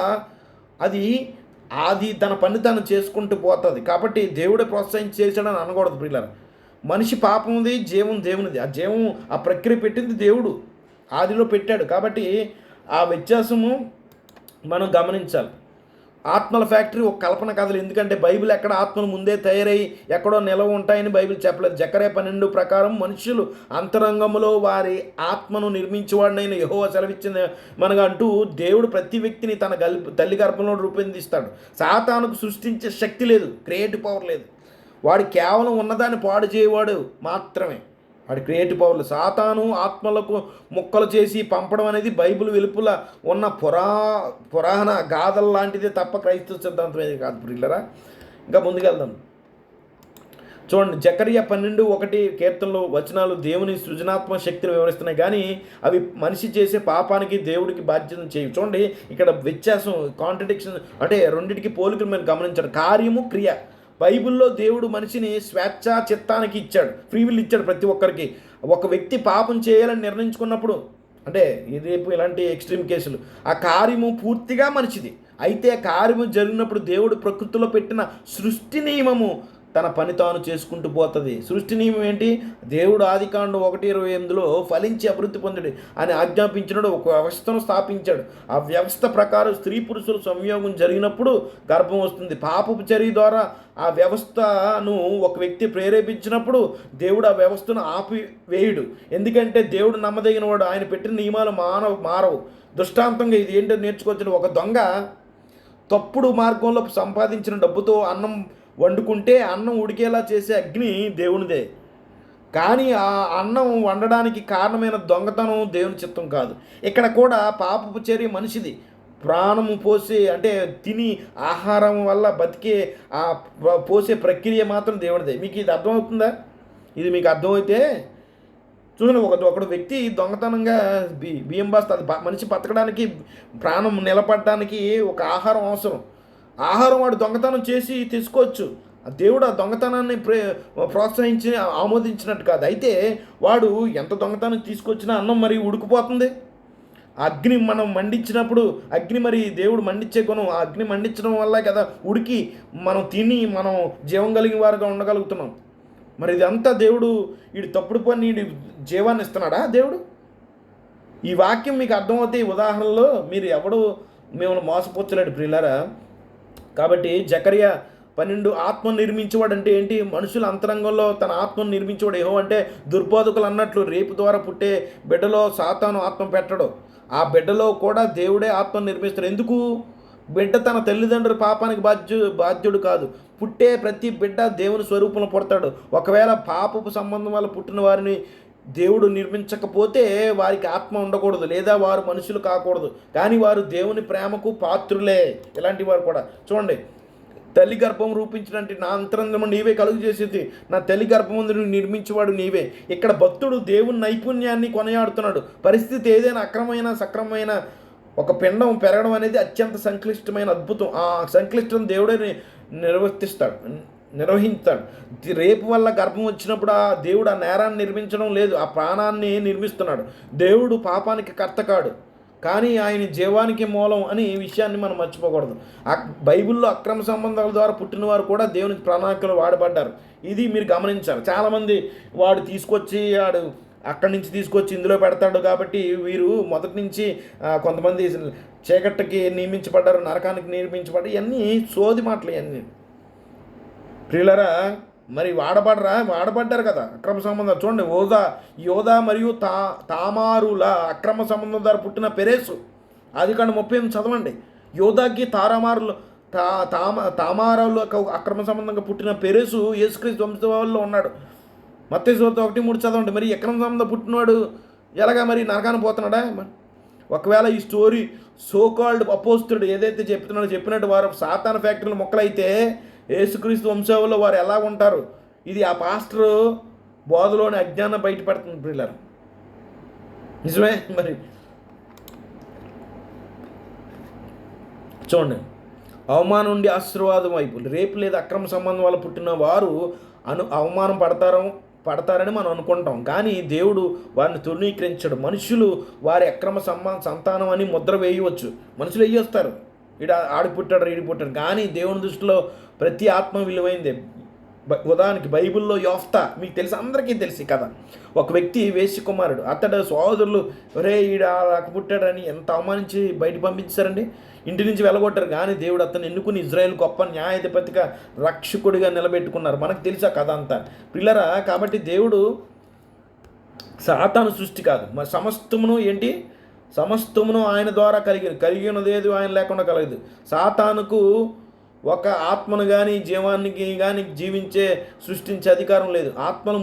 అది తన పని తను చేసుకుంటూ పోతుంది. కాబట్టి దేవుడే ప్రోత్సహించి చేశాడని అనకూడదు ప్రియులారా. మనిషి పాపం ఉంది, జీవం దేవునిది. ఆ జీవం ఆ ప్రక్రియ పెట్టింది దేవుడు, ఆదిలో పెట్టాడు. కాబట్టి ఆ వ్యత్యాసము మనం గమనించాలి. ఆత్మల ఫ్యాక్టరీ ఒక కల్పన కథలు. ఎందుకంటే బైబిల్ ఎక్కడ ఆత్మలు ముందే తయారై ఎక్కడో నిలవ ఉంటాయని బైబిల్ చెప్పలేదు. జకర్యా 12 ప్రకారం మనుషులు అంతరంగంలో వారి ఆత్మను నిర్మించేవాడినైన యెహోవా సెలవిచ్చింది మనగా అంటూ దేవుడు ప్రతి వ్యక్తిని తన తల్లి గర్భంలో రూపొందిస్తాడు. సాతానుకు సృష్టించే శక్తి లేదు, క్రియేటివ్ పవర్ లేదు. వాడు కేవలం ఉన్నదాన్ని పాడు చేయవాడు మాత్రమే. వాడి క్రియేటివ్ పవర్లు. సాతాను ఆత్మలకు ముక్కలు చేసి పంపడం అనేది బైబిల్ వెలుపుల ఉన్న పురాణ గాథల లాంటిదే తప్ప క్రైస్తవ సిద్ధాంతం ఏది కాదు ప్రియులరా. ఇంకా ముందుకెళ్దాం. చూడండి, జకర్యా 12:1 కీర్తనలు వచనాలు దేవుని సృజనాత్మక శక్తిని వివరిస్తున్నాయి, కానీ అవి మనిషి చేసే పాపానికి దేవుడికి బాధ్యత చేయవు. చూడండి, ఇక్కడ వ్యత్యాసం, కాంట్రడిక్షన్ అంటే రెండింటికి పోలికలు మీరు గమనించండి. కార్యము, క్రియ. బైబిల్లో దేవుడు మనిషిని స్వేచ్ఛా చిత్తానికి ఇచ్చాడు, ఫ్రీ విల్ ఇచ్చాడు ప్రతి ఒక్కరికి. ఒక వ్యక్తి పాపం చేయాలని నిర్ణయించుకున్నప్పుడు, అంటే రేపు ఇలాంటి ఎక్స్ట్రీమ్ కేసులు, ఆ కార్యము పూర్తిగా మనిషిది. అయితే కార్యము జరిగినప్పుడు దేవుడు ప్రకృతిలో పెట్టిన సృష్టి నియమము తన పని తాను చేసుకుంటూ పోతుంది. సృష్టి నియమం ఏంటి? దేవుడు ఆదికాండం 1:28లో ఫలించి అభివృద్ధి పొందడు అని ఆజ్ఞాపించినాడు. ఒక వ్యవస్థను స్థాపించాడు. ఆ వ్యవస్థ ప్రకారం స్త్రీ పురుషుల సంయోగం జరిగినప్పుడు గర్భం వస్తుంది. పాపపు చర్య ద్వారా ఆ వ్యవస్థను ఒక వ్యక్తి ప్రేరేపించినప్పుడు దేవుడు ఆ వ్యవస్థను ఆపివేయుడు. ఎందుకంటే దేవుడు నమ్మదగిన వాడు. ఆయన పెట్టిన నియమాలు మారవు. దృష్టాంతంగా ఇది ఏంటో నేర్చుకోవచ్చు. ఒక దొంగ తప్పుడు మార్గంలో సంపాదించిన డబ్బుతో అన్నం వండుకుంటే అన్నం ఉడికేలా చేసే అగ్ని దేవునిదే. కానీ ఆ అన్నం వండడానికి కారణమైన దొంగతనం దేవుని చిత్తం కాదు. ఇక్కడ కూడా పాపపు చర్య మనిషిది. ప్రాణము పోసే అంటే తిని ఆహారం వల్ల బతికే ఆ పోసే ప్రక్రియ మాత్రం దేవునిదే. మీకు ఇది అర్థమవుతుందా? ఇది మీకు అర్థమైతే చూడండి, ఒకడు వ్యక్తి దొంగతనంగా బియ్యం బాస్తా, అది మనిషి బతకడానికి ప్రాణం నిలబడడానికి ఒక ఆహారం అవసరం. ఆహారం వాడు దొంగతనం చేసి తీసుకోవచ్చు. దేవుడు ఆ దొంగతనాన్ని ప్రోత్సహించి ఆమోదించినట్టు కాదు. అయితే వాడు ఎంత దొంగతనం తీసుకొచ్చినా అన్నం మరి ఉడికిపోతుంది. అగ్ని మనం మండించినప్పుడు అగ్ని మరి దేవుడు మండించే గుణం, ఆ అగ్ని మండించడం వల్ల కదా ఉడికి మనం తిని మనం జీవం కలిగిన వారుగా ఉండగలుగుతున్నాం. మరి ఇదంతా దేవుడు వీడు తప్పుడు పని జీవాన్ని ఇస్తున్నాడా దేవుడు? ఈ వాక్యం మీకు అర్థమవుతే ఈ ఉదాహరణలో మీరు ఎవడు మిమ్మల్ని మోసపోచ్చలేడు ప్రియులారా. కాబట్టి జకర్యా 12 ఆత్మ నిర్మించేవాడు అంటే ఏంటి? మనుషుల అంతరంగంలో తన ఆత్మను నిర్మించేవాడు. ఏహో అంటే దుర్బోధకులు అన్నట్లు రేపు ద్వారా పుట్టే బిడ్డలో సాతాను ఆత్మ పెట్టడు. ఆ బిడ్డలో కూడా దేవుడే ఆత్మను నిర్మిస్తాడు. ఎందుకు? బిడ్డ తన తల్లిదండ్రుల పాపానికి బాధ్యుడు కాదు. పుట్టే ప్రతి బిడ్డ దేవుని స్వరూపంలో పుడతాడు. ఒకవేళ పాపపు సంబంధం వల్ల పుట్టిన వారిని దేవుడు నిర్మించకపోతే వారికి ఆత్మ ఉండకూడదు, లేదా వారు మనుషులు కాకూడదు. కానీ వారు దేవుని ప్రేమకు పాత్రులే. ఇలాంటి వారు కూడా చూడండి, తల్లి గర్భం రూపించినట్టు నా అంతరంగం నీవే కలుగు చేసేది, నా తల్లి గర్భమందు నిర్మించేవాడు నీవే. ఇక్కడ భక్తుడు దేవుని నైపుణ్యాన్ని కొనయాడుతున్నాడు. పరిస్థితి ఏదైనా అక్రమమైన సక్రమమైన ఒక పిండం పెరగడం అనేది అత్యంత సంక్లిష్టమైన అద్భుతం. ఆ సంక్లిష్టం దేవుడే నిర్వహిస్తాడు. రేపు వల్ల గర్భం వచ్చినప్పుడు ఆ దేవుడు ఆ నేరాన్ని నిర్మించడం లేదు, ఆ ప్రాణాన్ని నిర్మిస్తున్నాడు. దేవుడు పాపానికి కర్త కాడు, కానీ ఆయన జీవానికి మూలం అని ఈ విషయాన్ని మనం మర్చిపోకూడదు. బైబిల్లో అక్రమ సంబంధాల ద్వారా పుట్టిన వారు కూడా దేవుని ప్రణాళికలు వాడబడ్డారు. ఇది మీరు గమనించాలి. చాలామంది వాడు అక్కడి నుంచి తీసుకొచ్చి ఇందులో పెడతాడు కాబట్టి వీరు మొదటి నుంచి కొంతమంది చీకటికి నియమించబడ్డారు, నరకానికి నియమించబడ్డారు. ఇవన్నీ సోది మాటలు ఇవన్నీ ప్రియులరా. మరి వాడబడ్డారు కదా అక్రమ సంబంధాలు. చూడండి, యోధా మరియు తామారుల అక్రమ సంబంధం ద్వారా పుట్టిన పెరేసు, ఆదికాండం 38 చదవండి. యోధాకి తామారులకు అక్రమ సంబంధంగా పుట్టిన పెరేసు యేసుక్రీస్తు వంశంలో ఉన్నాడు. మత్తయి 1:3 చదవండి. మరి అక్రమ సంబంధం పుట్టినవాడు ఎలాగా మరి నరకాన పోతున్నాడా? ఒకవేళ ఈ స్టోరీ సోకాల్డ్ అపోస్తుడు ఏదైతే చెప్తున్నాడో చెప్పినట్టు వారు సాతాన ఫ్యాక్టరీలు మొక్కలైతే యేసుక్రీస్తు వంశావళిలో వారు ఎలా ఉంటారు? ఇది ఆ పాస్టర్ బోధలోని అజ్ఞానం బయటపడుతుంది పిల్లలు. నిజమే. మరి చూడండి, అవమానం నుండి ఆశీర్వాదం వైపు రేపు లేదా అక్రమ సంబంధం వల్ల పుట్టిన వారు అవమానం పడతారని మనం అనుకుంటాం, కానీ దేవుడు వారిని తృణీకరించడు. మనుషులు వారి అక్రమ సంతానం అని ముద్ర వేయవచ్చు, మనుషులు వేయొస్తారు, ఆడి పుట్టాడు ఈడి పుట్టాడు, కానీ దేవుని దృష్టిలో ప్రతి ఆత్మ విలువైందే. ఉదాహరణకి బైబిల్లో యోఫ్తా మీకు తెలుసు, అందరికీ తెలిసి కదా. ఒక వ్యక్తి వేశ్య కుమారుడు, అతడు సోదరులు ఒరే ఈడ పుట్టాడని ఎంత అవమానించి బయట పంపించారండి, ఇంటి నుంచి వెళ్ళగొట్టారు, కానీ దేవుడు అతను ఎన్నుకుని ఇజ్రాయేల్ గొప్ప న్యాయాధిపతిగా రక్షకుడిగా నిలబెట్టుకున్నారు. మనకు తెలుసా కథ అంతా పిల్లరా. కాబట్టి దేవుడు సాతాను సృష్టి కాదు, మరి సమస్తమును సమస్తమును ఆయన ద్వారా కలిగినదేది ఆయన లేకుండా కలగదు. సాతానుకు ఒక ఆత్మను కానీ జీవానికి కానీ సృష్టించే అధికారం లేదు. ఆత్మను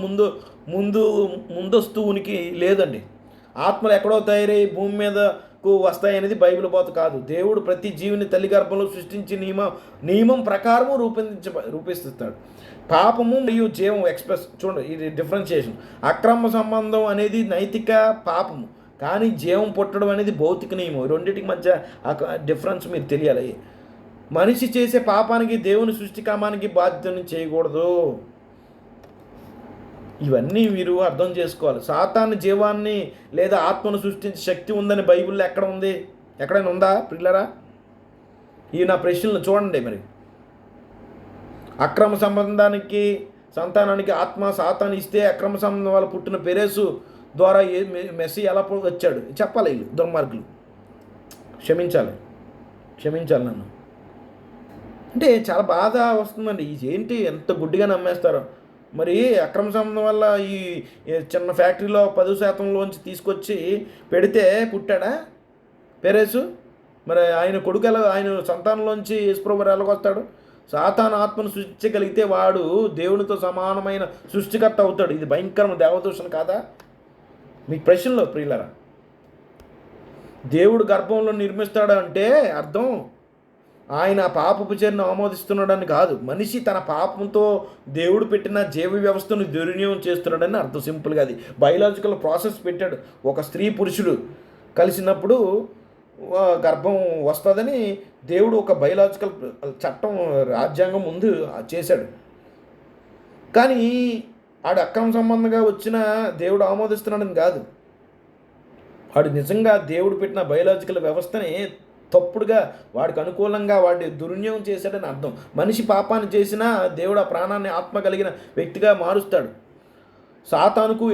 ముందస్తు ఉనికి లేదండి. ఆత్మలు ఎక్కడో తయారై భూమి మీదకు వస్తాయనేది బైబిల్ బోధ కాదు. దేవుడు ప్రతి జీవిని తల్లి గర్భంలో సృష్టించి నియమం ప్రకారము రూపిస్తాడు. పాపము మరియు జీవం చూడండి, ఇది డిఫరెన్షియేషన్. అక్రమ సంబంధం అనేది నైతిక పాపము, కానీ జీవం పుట్టడం అనేది భౌతిక నియమం. రెండింటికి మధ్య డిఫరెన్స్ మీరు తెలియాలి. మనిషి చేసే పాపానికి దేవుని సృష్టికామానికి బాధ్యతను చేయకూడదు. ఇవన్నీ మీరు అర్థం చేసుకోవాలి. సాతాను జీవాన్ని లేదా ఆత్మను సృష్టించే శక్తి ఉందని బైబిల్లో ఎక్కడ ఉంది? ఎక్కడైనా ఉందా పిల్లరా? ఈ నా ప్రశ్నలు చూడండి. మరి అక్రమ సంతానానికి ఆత్మ సాతాను ఇస్తే అక్రమ సంబంధం వల్ల పుట్టిన పెరేసు ద్వారా మెస్సీ ఎలా వచ్చాడు చెప్పాలి. వీళ్ళు దుర్మార్గులు క్షమించాలి నన్ను. అంటే చాలా బాధ వస్తుందండి. ఏంటి ఎంత గుడ్డిగా నమ్మేస్తారో. మరి అక్రమ సంబంధం వల్ల ఈ చిన్న ఫ్యాక్టరీలో 10% తీసుకొచ్చి పెడితే పుట్టాడా పెరేసు? మరి ఆయన కొడుకు ఆయన సంతానంలోంచి యేసుప్రభువు ఎలాగొస్తాడు? సాతాను ఆత్మను సృష్టించగలిగితే వాడు దేవునితో సమానమైన సృష్టికర్త అవుతాడు. ఇది భయంకరమైన దేవదూషణ కాదా? మీకు ప్రశ్నలో ప్రియులరా, దేవుడు గర్భంలో నిర్మిస్తాడు అంటే అర్థం ఆయన పాపపు చర్యను ఆమోదిస్తున్నాడని కాదు. మనిషి తన పాపంతో దేవుడు పెట్టిన జీవ వ్యవస్థను దుర్వినియోగం చేస్తున్నాడని అర్థం. సింపుల్గా అది బయలాజికల్ ప్రాసెస్ పెట్టాడు. ఒక స్త్రీ పురుషుడు కలిసినప్పుడు గర్భం వస్తుందని దేవుడు ఒక బయలాజికల్ చట్టం రాజ్యాంగం ముందు చేశాడు. కానీ ఆడు అక్రమ సంబంధంగా వచ్చిన దేవుడు ఆమోదిస్తున్నాడని కాదు. వాడు నిజంగా దేవుడు పెట్టిన బయలాజికల్ వ్యవస్థని తప్పుడుగా వాడికి అనుకూలంగా వాడి దుర్వినియోగం చేశాడని అర్థం. మనిషి పాపాన్ని చేసినా దేవుడు ఆ ప్రాణాన్ని ఆత్మ కలిగిన వ్యక్తిగా మారుస్తాడు. సాతానుకు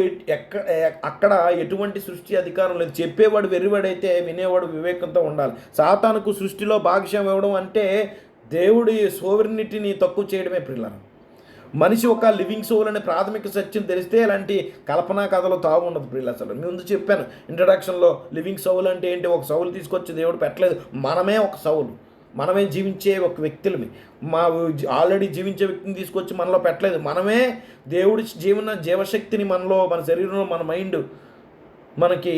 అక్కడ ఎటువంటి సృష్టి అధికారం లేదు. చెప్పేవాడు వెర్రివాడైతే వినేవాడు వివేకంతో ఉండాలి. సాతానుకు సృష్టిలో భాగస్వామ్యం ఇవ్వడం అంటే దేవుడి సోవెర్నిటీని తక్కువ చేయడమే పిల్లలు. మనిషి ఒక లివింగ్ సోల్ అనే ప్రాథమిక సత్యం తెలిస్తే ఇలాంటి కల్పనా కథలో తావు ఉండదు ప్రియులు. అసలు మీ ముందు చెప్పాను ఇంట్రడక్షన్లో, లివింగ్ సౌల్ అంటే ఏంటి? ఒక సౌలు తీసుకొచ్చి దేవుడు పెట్టలేదు, మనమే ఒక సౌలు, మనమే జీవించే ఒక వ్యక్తులమి. ఆల్రెడీ జీవించే వ్యక్తిని తీసుకొచ్చి మనలో పెట్టలేదు, మనమే దేవుడి జీవశక్తిని మనలో, మన శరీరంలో, మన మైండ్ మనకి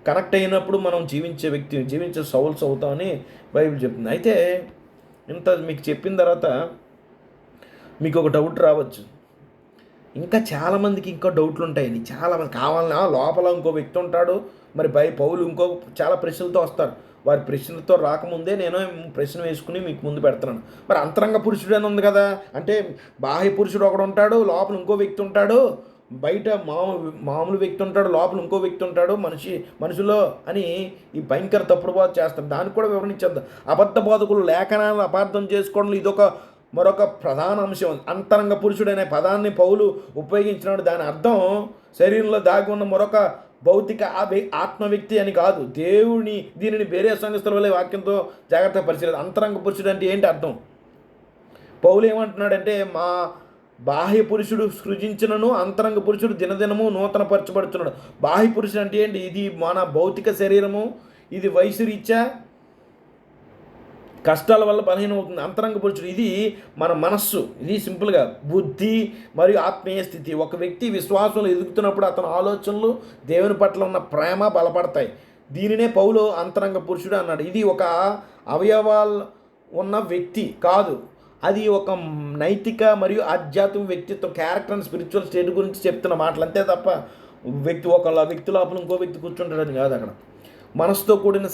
కనెక్ట్ అయినప్పుడు మనం జీవించే సౌల్స్ అవుతామని బైబిల్ చెప్తుంది. అయితే ఇంత మీకు చెప్పిన తర్వాత మీకు ఒక డౌట్ రావచ్చు, ఇంకా చాలామందికి ఇంకో డౌట్లు ఉంటాయని. చాలామంది కావాలన్నా లోపల ఇంకో వ్యక్తి ఉంటాడు, మరి పౌలు ఇంకో చాలా ప్రశ్నలతో వస్తారు. వారి ప్రశ్నలతో రాకముందే నేను ప్రశ్న వేసుకుని మీకు ముందు పెడుతున్నాను. మరి అంతరంగ పురుషుడు అని ఉంది కదా, అంటే బాహ్య పురుషుడు ఒకడు ఉంటాడు, లోపల ఇంకో వ్యక్తి ఉంటాడు, బయట మామూలు వ్యక్తి ఉంటాడు, లోపల ఇంకో వ్యక్తి ఉంటాడు మనుషులో అని ఈ భయంకర తప్పుడు బోధ చేస్తారు. దానికి కూడా వివరించేద్దాం. అబద్ధ బోధకులు లేఖనాలను అపార్థం చేసుకోవడంలో ఇదొక మరొక ప్రధాన అంశం. అంతరంగ పురుషుడు అనే పదాన్ని పౌలు ఉపయోగించినాడు. దాని అర్థం శరీరంలో దాగి ఉన్న మరొక భౌతిక ఆత్మ వ్యక్తి అని కాదు. దీనిని వేరే సంఘస్థల వల్ల వాక్యంతో జాగ్రత్తగా పరిశీలి. అంతరంగ పురుషుడు అంటే ఏంటి అర్థం? పౌలు ఏమంటున్నాడంటే, మా బాహ్య పురుషుడు సృజించినను అంతరంగ పురుషుడు దినదినము నూతన పరచబడుతున్నాడు. బాహ్య పురుషుడు అంటే ఏంటి? ఇది మన భౌతిక శరీరము, ఇది వయసు రీత్యా కష్టాల వల్ల బలహీనం అవుతుంది. అంతరంగ పురుషుడు ఇది మన మనస్సు, ఇది సింపుల్గా బుద్ధి మరియు ఆత్మీయ స్థితి. ఒక వ్యక్తి విశ్వాసంలో ఎదుగుతున్నప్పుడు అతని ఆలోచనలు దేవుని పట్ల ఉన్న ప్రేమ బలపడతాయి. దీనినే పౌలు అంతరంగ పురుషుడు అన్నాడు. ఇది ఒక అవయవాలు ఉన్న వ్యక్తి కాదు, అది ఒక నైతిక మరియు ఆధ్యాత్మిక వ్యక్తిత్వం, క్యారెక్టర్ అండ్ స్పిరిచువల్ స్టేట్ గురించి చెప్తున్న మాటలు అంతే తప్ప వ్యక్తి లోపల ఇంకో వ్యక్తి కూర్చుంటాడని కాదు. అక్కడ మనసుతో కూడిన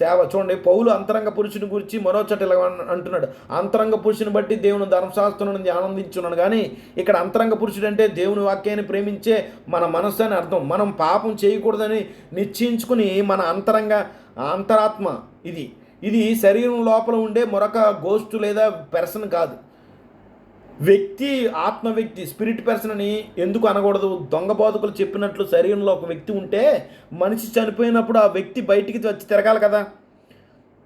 సేవ చూడండి. పౌలు అంతరంగ పురుషుని గురించి మరో చోట ఇలా అంటున్నాడు, అంతరంగ పురుషుని బట్టి దేవుని ధర్మశాస్త్రం నుండి ఆనందించున్నాడు. కానీ ఇక్కడ అంతరంగ పురుషుడు అంటే దేవుని వాక్యాన్ని ప్రేమించే మన మనస్సు అని అర్థం. మనం పాపం చేయకూడదని నిశ్చయించుకుని మన అంతరాత్మ ఇది శరీరం లోపల ఉండే మరొక గోష్ఠు లేదా పెర్సన్ కాదు. వ్యక్తి ఆత్మ వ్యక్తి, స్పిరిట్ పర్సన్ అని ఎందుకు అనకూడదు? దొంగ బోధకులు చెప్పినట్లు శరీరంలో ఒక వ్యక్తి ఉంటే మనిషి చనిపోయినప్పుడు ఆ వ్యక్తి బయటికి వచ్చి తిరగాలి కదా.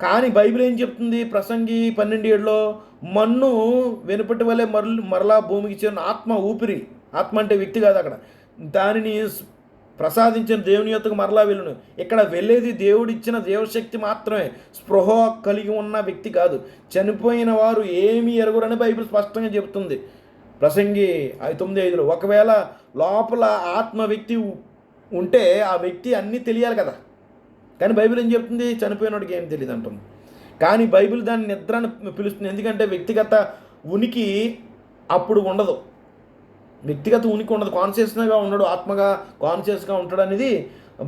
కానీ బైబిల్ ఏం చెప్తుంది? ప్రసంగి 12:7 మన్ను వెనుపటి వలె మరలా భూమికి చేరిన ఆత్మ, ఊపిరి. ఆత్మ అంటే వ్యక్తి కాదు, అక్కడ దానిని ప్రసాదించిన దేవుని యొద్దకు మరలా వెళ్ళును. ఇక్కడ వెళ్ళేది దేవుడిచ్చిన దేవశక్తి మాత్రమే, స్పృహ కలిగి ఉన్న వ్యక్తి కాదు. చనిపోయిన వారు ఏమీ ఎరుగురని బైబిల్ స్పష్టంగా చెబుతుంది. ప్రసంగి 9:5 ఒకవేళ లోపల ఆత్మ వ్యక్తి ఉంటే ఆ వ్యక్తి అన్నీ తెలియాలి కదా. కానీ బైబిల్ ఏం చెప్తుంది? చనిపోయినోడికి ఏం తెలియదు అంటుంది. కానీ బైబిల్ దాన్ని నిద్రను పిలుస్తుంది. ఎందుకంటే వ్యక్తిగత ఉనికి అప్పుడు ఉండదు. వ్యక్తిగత ఉనికి ఉండదు, కాన్షియస్గా ఉండడు, ఆత్మగా కాన్షియస్గా ఉంటాడు అనేది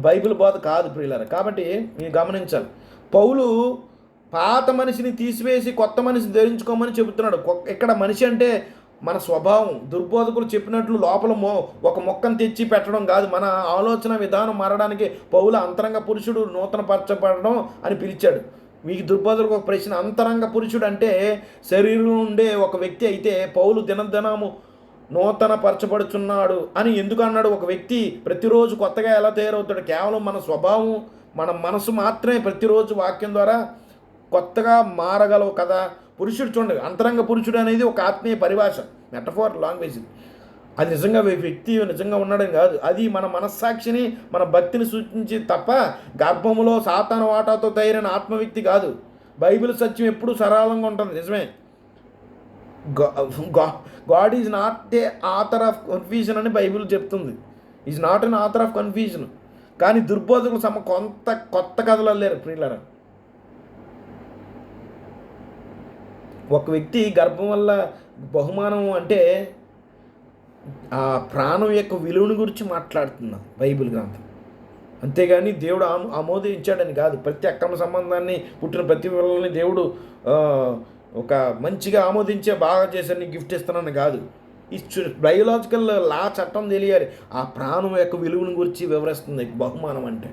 బైబిల్ బోధ కాదు ప్రియులారా. కాబట్టి మీరు గమనించాలి, పౌలు పాత మనిషిని తీసివేసి కొత్త మనిషిని ధరించుకోమని చెబుతున్నాడు. ఇక్కడ మనిషి అంటే మన స్వభావం. దుర్బోధకులు చెప్పినట్లు లోపల ఒక మొక్కను తెచ్చి పెట్టడం కాదు. మన ఆలోచన విధానం మారడానికి పౌలు అంతరంగ పురుషుడు నూతన పరచబడడం అని పిలిచాడు. మీకు దుర్బోధకులకు ఒక ప్రశ్న, అంతరంగ పురుషుడు అంటే శరీరం ఉండే ఒక వ్యక్తి అయితే పౌలు దినదినము నూతన పరచబడుచున్నాడు అని ఎందుకు అన్నాడు? ఒక వ్యక్తి ప్రతిరోజు కొత్తగా ఎలా తయారవుతాడు? కేవలం మన స్వభావం, మన మనసు మాత్రమే ప్రతిరోజు వాక్యం ద్వారా కొత్తగా మారగలవు కదా. పురుషుడు చూడండి, అంతరంగ పురుషుడు అనేది ఒక ఆత్మీయ పరిభాష, మెటఫోర్ లాంగ్వేజ్. అది నిజంగా వ్యక్తి నిజంగా ఉన్నాడని కాదు, అది మన మనస్సాక్షిని, మన భక్తిని సూచించి తప్ప గర్భములో సాతాను వాటాతో తయారైన ఆత్మ వ్యక్తి కాదు. బైబిల్ సత్యం ఎప్పుడూ సరళంగా ఉంటుంది, నిజమే. God is not a author of confusion అని బైబిల్ చెప్తుంది. Is not an author of confusion. కానీ దుర్బోధకులు కొత్త కథలు లేరు ప్రియులారా. ఒక వ్యక్తి గర్భం వల్ల బహుమానం అంటే ఆ ప్రాణం యొక్క విలువను గురించి మాట్లాడుతున్నా బైబిల్ గ్రంథం. అంతేగాని దేవుడు ఆమోదించాడని కాదు. ప్రతి అక్రమ సంబంధాన్ని పుట్టిన ప్రతి పిల్లల్ని దేవుడు ఒక మంచిగా ఆమోదించే బాగా చేశాను గిఫ్ట్ ఇస్తానని కాదు. ఈ బయోలాజికల్ లా చట్టం తెలియాలి. ఆ ప్రాణం యొక్క విలువను గురించి వివరిస్తుంది బహుమానం అంటే.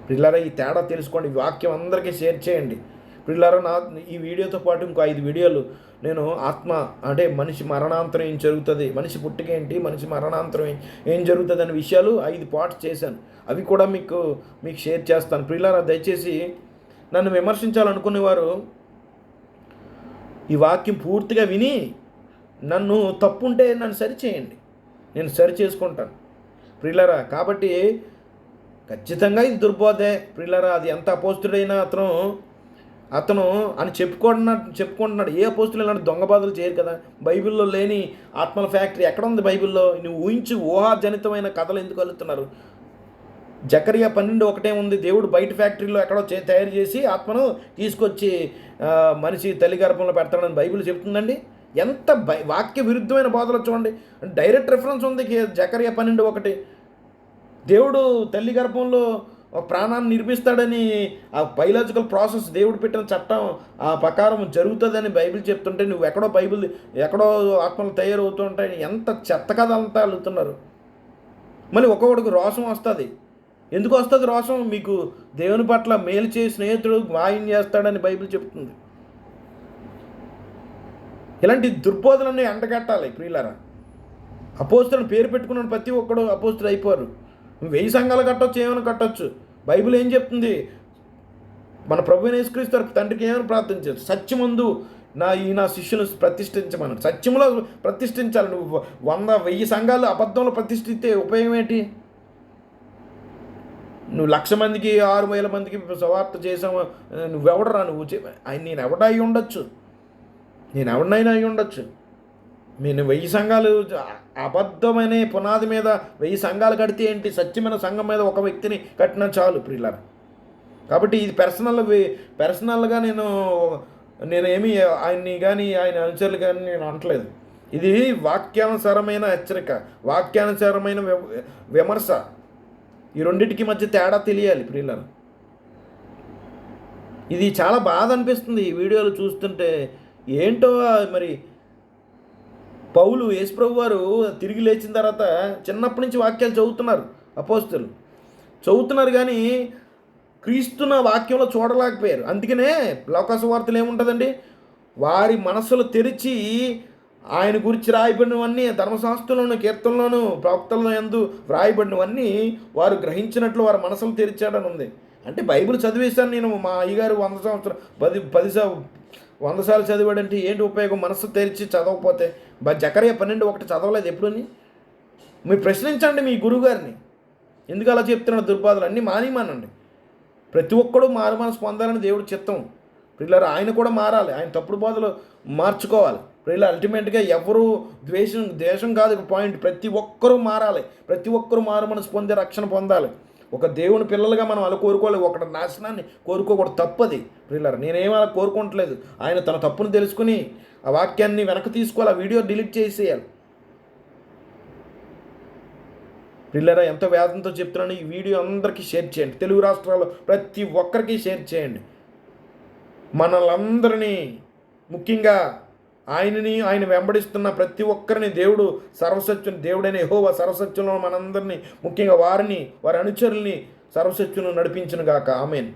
పిల్లరా, ఈ తేడా తెలుసుకోండి. ఈ వాక్యం అందరికీ షేర్ చేయండి. పిల్లరా, ఈ వీడియోతో పాటు ఇంకో 5 వీడియోలు నేను ఆత్మ అంటే మనిషి మరణాంతరం ఏం జరుగుతుంది, మనిషి పుట్టుక ఏంటి, మనిషి మరణాంతరం ఏం జరుగుతుంది అనే విషయాలు 5 పార్ట్స్ చేశాను. అవి కూడా మీకు షేర్ చేస్తాను. పిల్లరా, దయచేసి నన్ను విమర్శించాలనుకునేవారు ఈ వాక్యం పూర్తిగా విని నన్ను తప్పుంటే నన్ను సరిచేయండి, నేను సరి చేసుకుంటాను ప్రియులారా. కాబట్టి ఖచ్చితంగా ఇది దుర్బోధే ప్రియులారా. అది ఎంత అపోస్తుడైనా అతను అని చెప్పుకుంటున్నాడు. ఏ అపోస్తులు ఇలాంటి దొంగ బాధలు చేయరు కదా. బైబిల్లో లేని ఆత్మల ఫ్యాక్టరీ ఎక్కడ ఉంది బైబిల్లో? నువ్వు ఊహాజనితమైన కథలు ఎందుకు అల్లుతున్నారు? జకరియా 12:1 ఉంది, దేవుడు బయట ఫ్యాక్టరీలో ఎక్కడో తయారు చేసి ఆత్మను తీసుకొచ్చి మనిషి తల్లి గర్భంలో పెడతాడని బైబిల్ చెప్తుందండి. ఎంత వాక్య విరుద్ధమైన బోధలు చూడండి. డైరెక్ట్ రెఫరెన్స్ ఉంది జకరియా 12:1. దేవుడు తల్లి గర్భంలో ప్రాణాన్ని నిర్మిస్తాడని, ఆ బయలాజికల్ ప్రాసెస్ దేవుడు పెట్టిన చట్టం ఆ ప్రకారం జరుగుతుందని బైబిల్ చెప్తుంటే నువ్వు ఎక్కడో ఆత్మలు తయారవుతుంటాయి. ఎంత చెత్త కథ అంతా అల్లుతున్నారు. మళ్ళీ ఒక్కొక్కడికి రోషం వస్తుంది. ఎందుకు వస్తుంది రోషం? మీకు దేవుని పట్ల మేలు చేసి స్నేహితుడు మాయం చేస్తాడని బైబిల్ చెప్తుంది. ఇలాంటి దుర్బోధనని అంటగట్టాలి ప్రియులారా. అపోస్తులను పేరు పెట్టుకున్న ప్రతి ఒక్కడు అపోస్తులు అయిపోరు. 1000 సంఘాలు కట్టొచ్చు, ఏమైనా కట్టొచ్చు. బైబిల్ ఏం చెప్తుంది? మన ప్రభువైన యేసుక్రీస్తు తండ్రికి ఏమైనా ప్రార్థించారు? సత్యమందు నా శిష్యులు ప్రతిష్ఠించమన్నాడు. సత్యములో ప్రతిష్ఠించాలి. నువ్వు 100,000 సంఘాలు అబద్ధంలో ప్రతిష్ఠిస్తే ఉపయోగం ఏంటి? నువ్వు 1,00,000 మందికి 6,000 మందికి సువార్త చేసావు, నువ్వెవడరా నువ్వు ఆయన నేను ఎవడ అయి ఉండొచ్చు, నేను ఎవడినైనా అయి ఉండొచ్చు. నేను 1000 సంఘాలు అబద్ధమైన పునాది మీద 1000 సంఘాలు కడితే ఏంటి, సత్యమైన సంఘం మీద ఒక వ్యక్తిని కట్టినా చాలు ప్రియులారా. కాబట్టి ఇది పర్సనల్గా నేనేమి ఆయన్ని కానీ ఆయన అనుచరులు కానీ నేను అనట్లేదు. ఇది వాక్యానుసారమైన హెచ్చరిక, వాక్యానుసారమైన విమర్శ. ఈ రెండింటికి మధ్య తేడా తెలియాలి ప్రియులారా. ఇది చాలా బాధ అనిపిస్తుంది ఈ వీడియోలు చూస్తుంటే. ఏంటో మరి పౌలు యేసుప్రభు వారు తిరిగి లేచిన తర్వాత చిన్నప్పటి నుంచి వాక్యాలు చదువుతున్నారు, అపోస్తలులు చదువుతున్నారు, కానీ క్రీస్తున్న వాక్యంలో చూడలేకపోయారు. అందుకనే లోకాసు వార్తలు ఏముంటుందండి, వారి మనస్సులు తెరిచి ఆయన గురించి రాయబడినవన్నీ ధర్మశాస్త్రంలోను, కీర్తనలోను, ప్రవక్తల్లో యందు వ్రాయబడినవన్నీ వారు గ్రహించినట్లు వారి మనసులు తెరిచాడని ఉంది. అంటే బైబిల్ చదివేశాను నేను, మా అయ్యగారు 100 సార్లు చదివాడంటే ఏంటి ఉపయోగం? మనసు తెరిచి చదవకపోతే. జకర్యా 12:1 చదవలేదు ఎప్పుడుని? మీరు ప్రశ్నించండి మీ గురువుగారిని, ఎందుకు అలా చెప్తున్నాడు? దుర్బాధలు అన్నీ మానేమానండి. ప్రతి ఒక్కడు మారు మనసు పొందాలని దేవుడి చిత్తం పిల్లలు. ఆయన కూడా మారాలి, ఆయన తప్పుడు బోధలు మార్చుకోవాలి పిల్లలు. అల్టిమేట్గా ఎవరు ద్వేషం కాదు పాయింట్, ప్రతి ఒక్కరూ మారాలి, ప్రతి ఒక్కరూ మారు మనసు పొందే రక్షణ పొందాలి. ఒక దేవుని పిల్లలుగా మనం అలా కోరుకోలేదు, ఒకటి నాశనాన్ని కోరుకోకూడదు, తప్పది పిల్లలు. నేనేమో అలా కోరుకోవట్లేదు. ఆయన తన తప్పును తెలుసుకుని ఆ వాక్యాన్ని వెనక్కి తీసుకోవాలి, ఆ వీడియో డిలీట్ చేసేయాలి పిల్లరా. ఎంతో వేదంతో చెప్తున్నాను. ఈ వీడియో అందరికీ షేర్ చేయండి, తెలుగు రాష్ట్రాల్లో ప్రతి ఒక్కరికి షేర్ చేయండి. మనలందరినీ, ముఖ్యంగా ఆయన వెంబడిస్తున్న ప్రతి ఒక్కరిని దేవుడు సర్వసత్యం, దేవుడైన యెహోవా సర్వసత్యంలో మనందరినీ, ముఖ్యంగా వారి అనుచరుల్ని సర్వసత్యంలో నడిపించును గాక. ఆమేన్.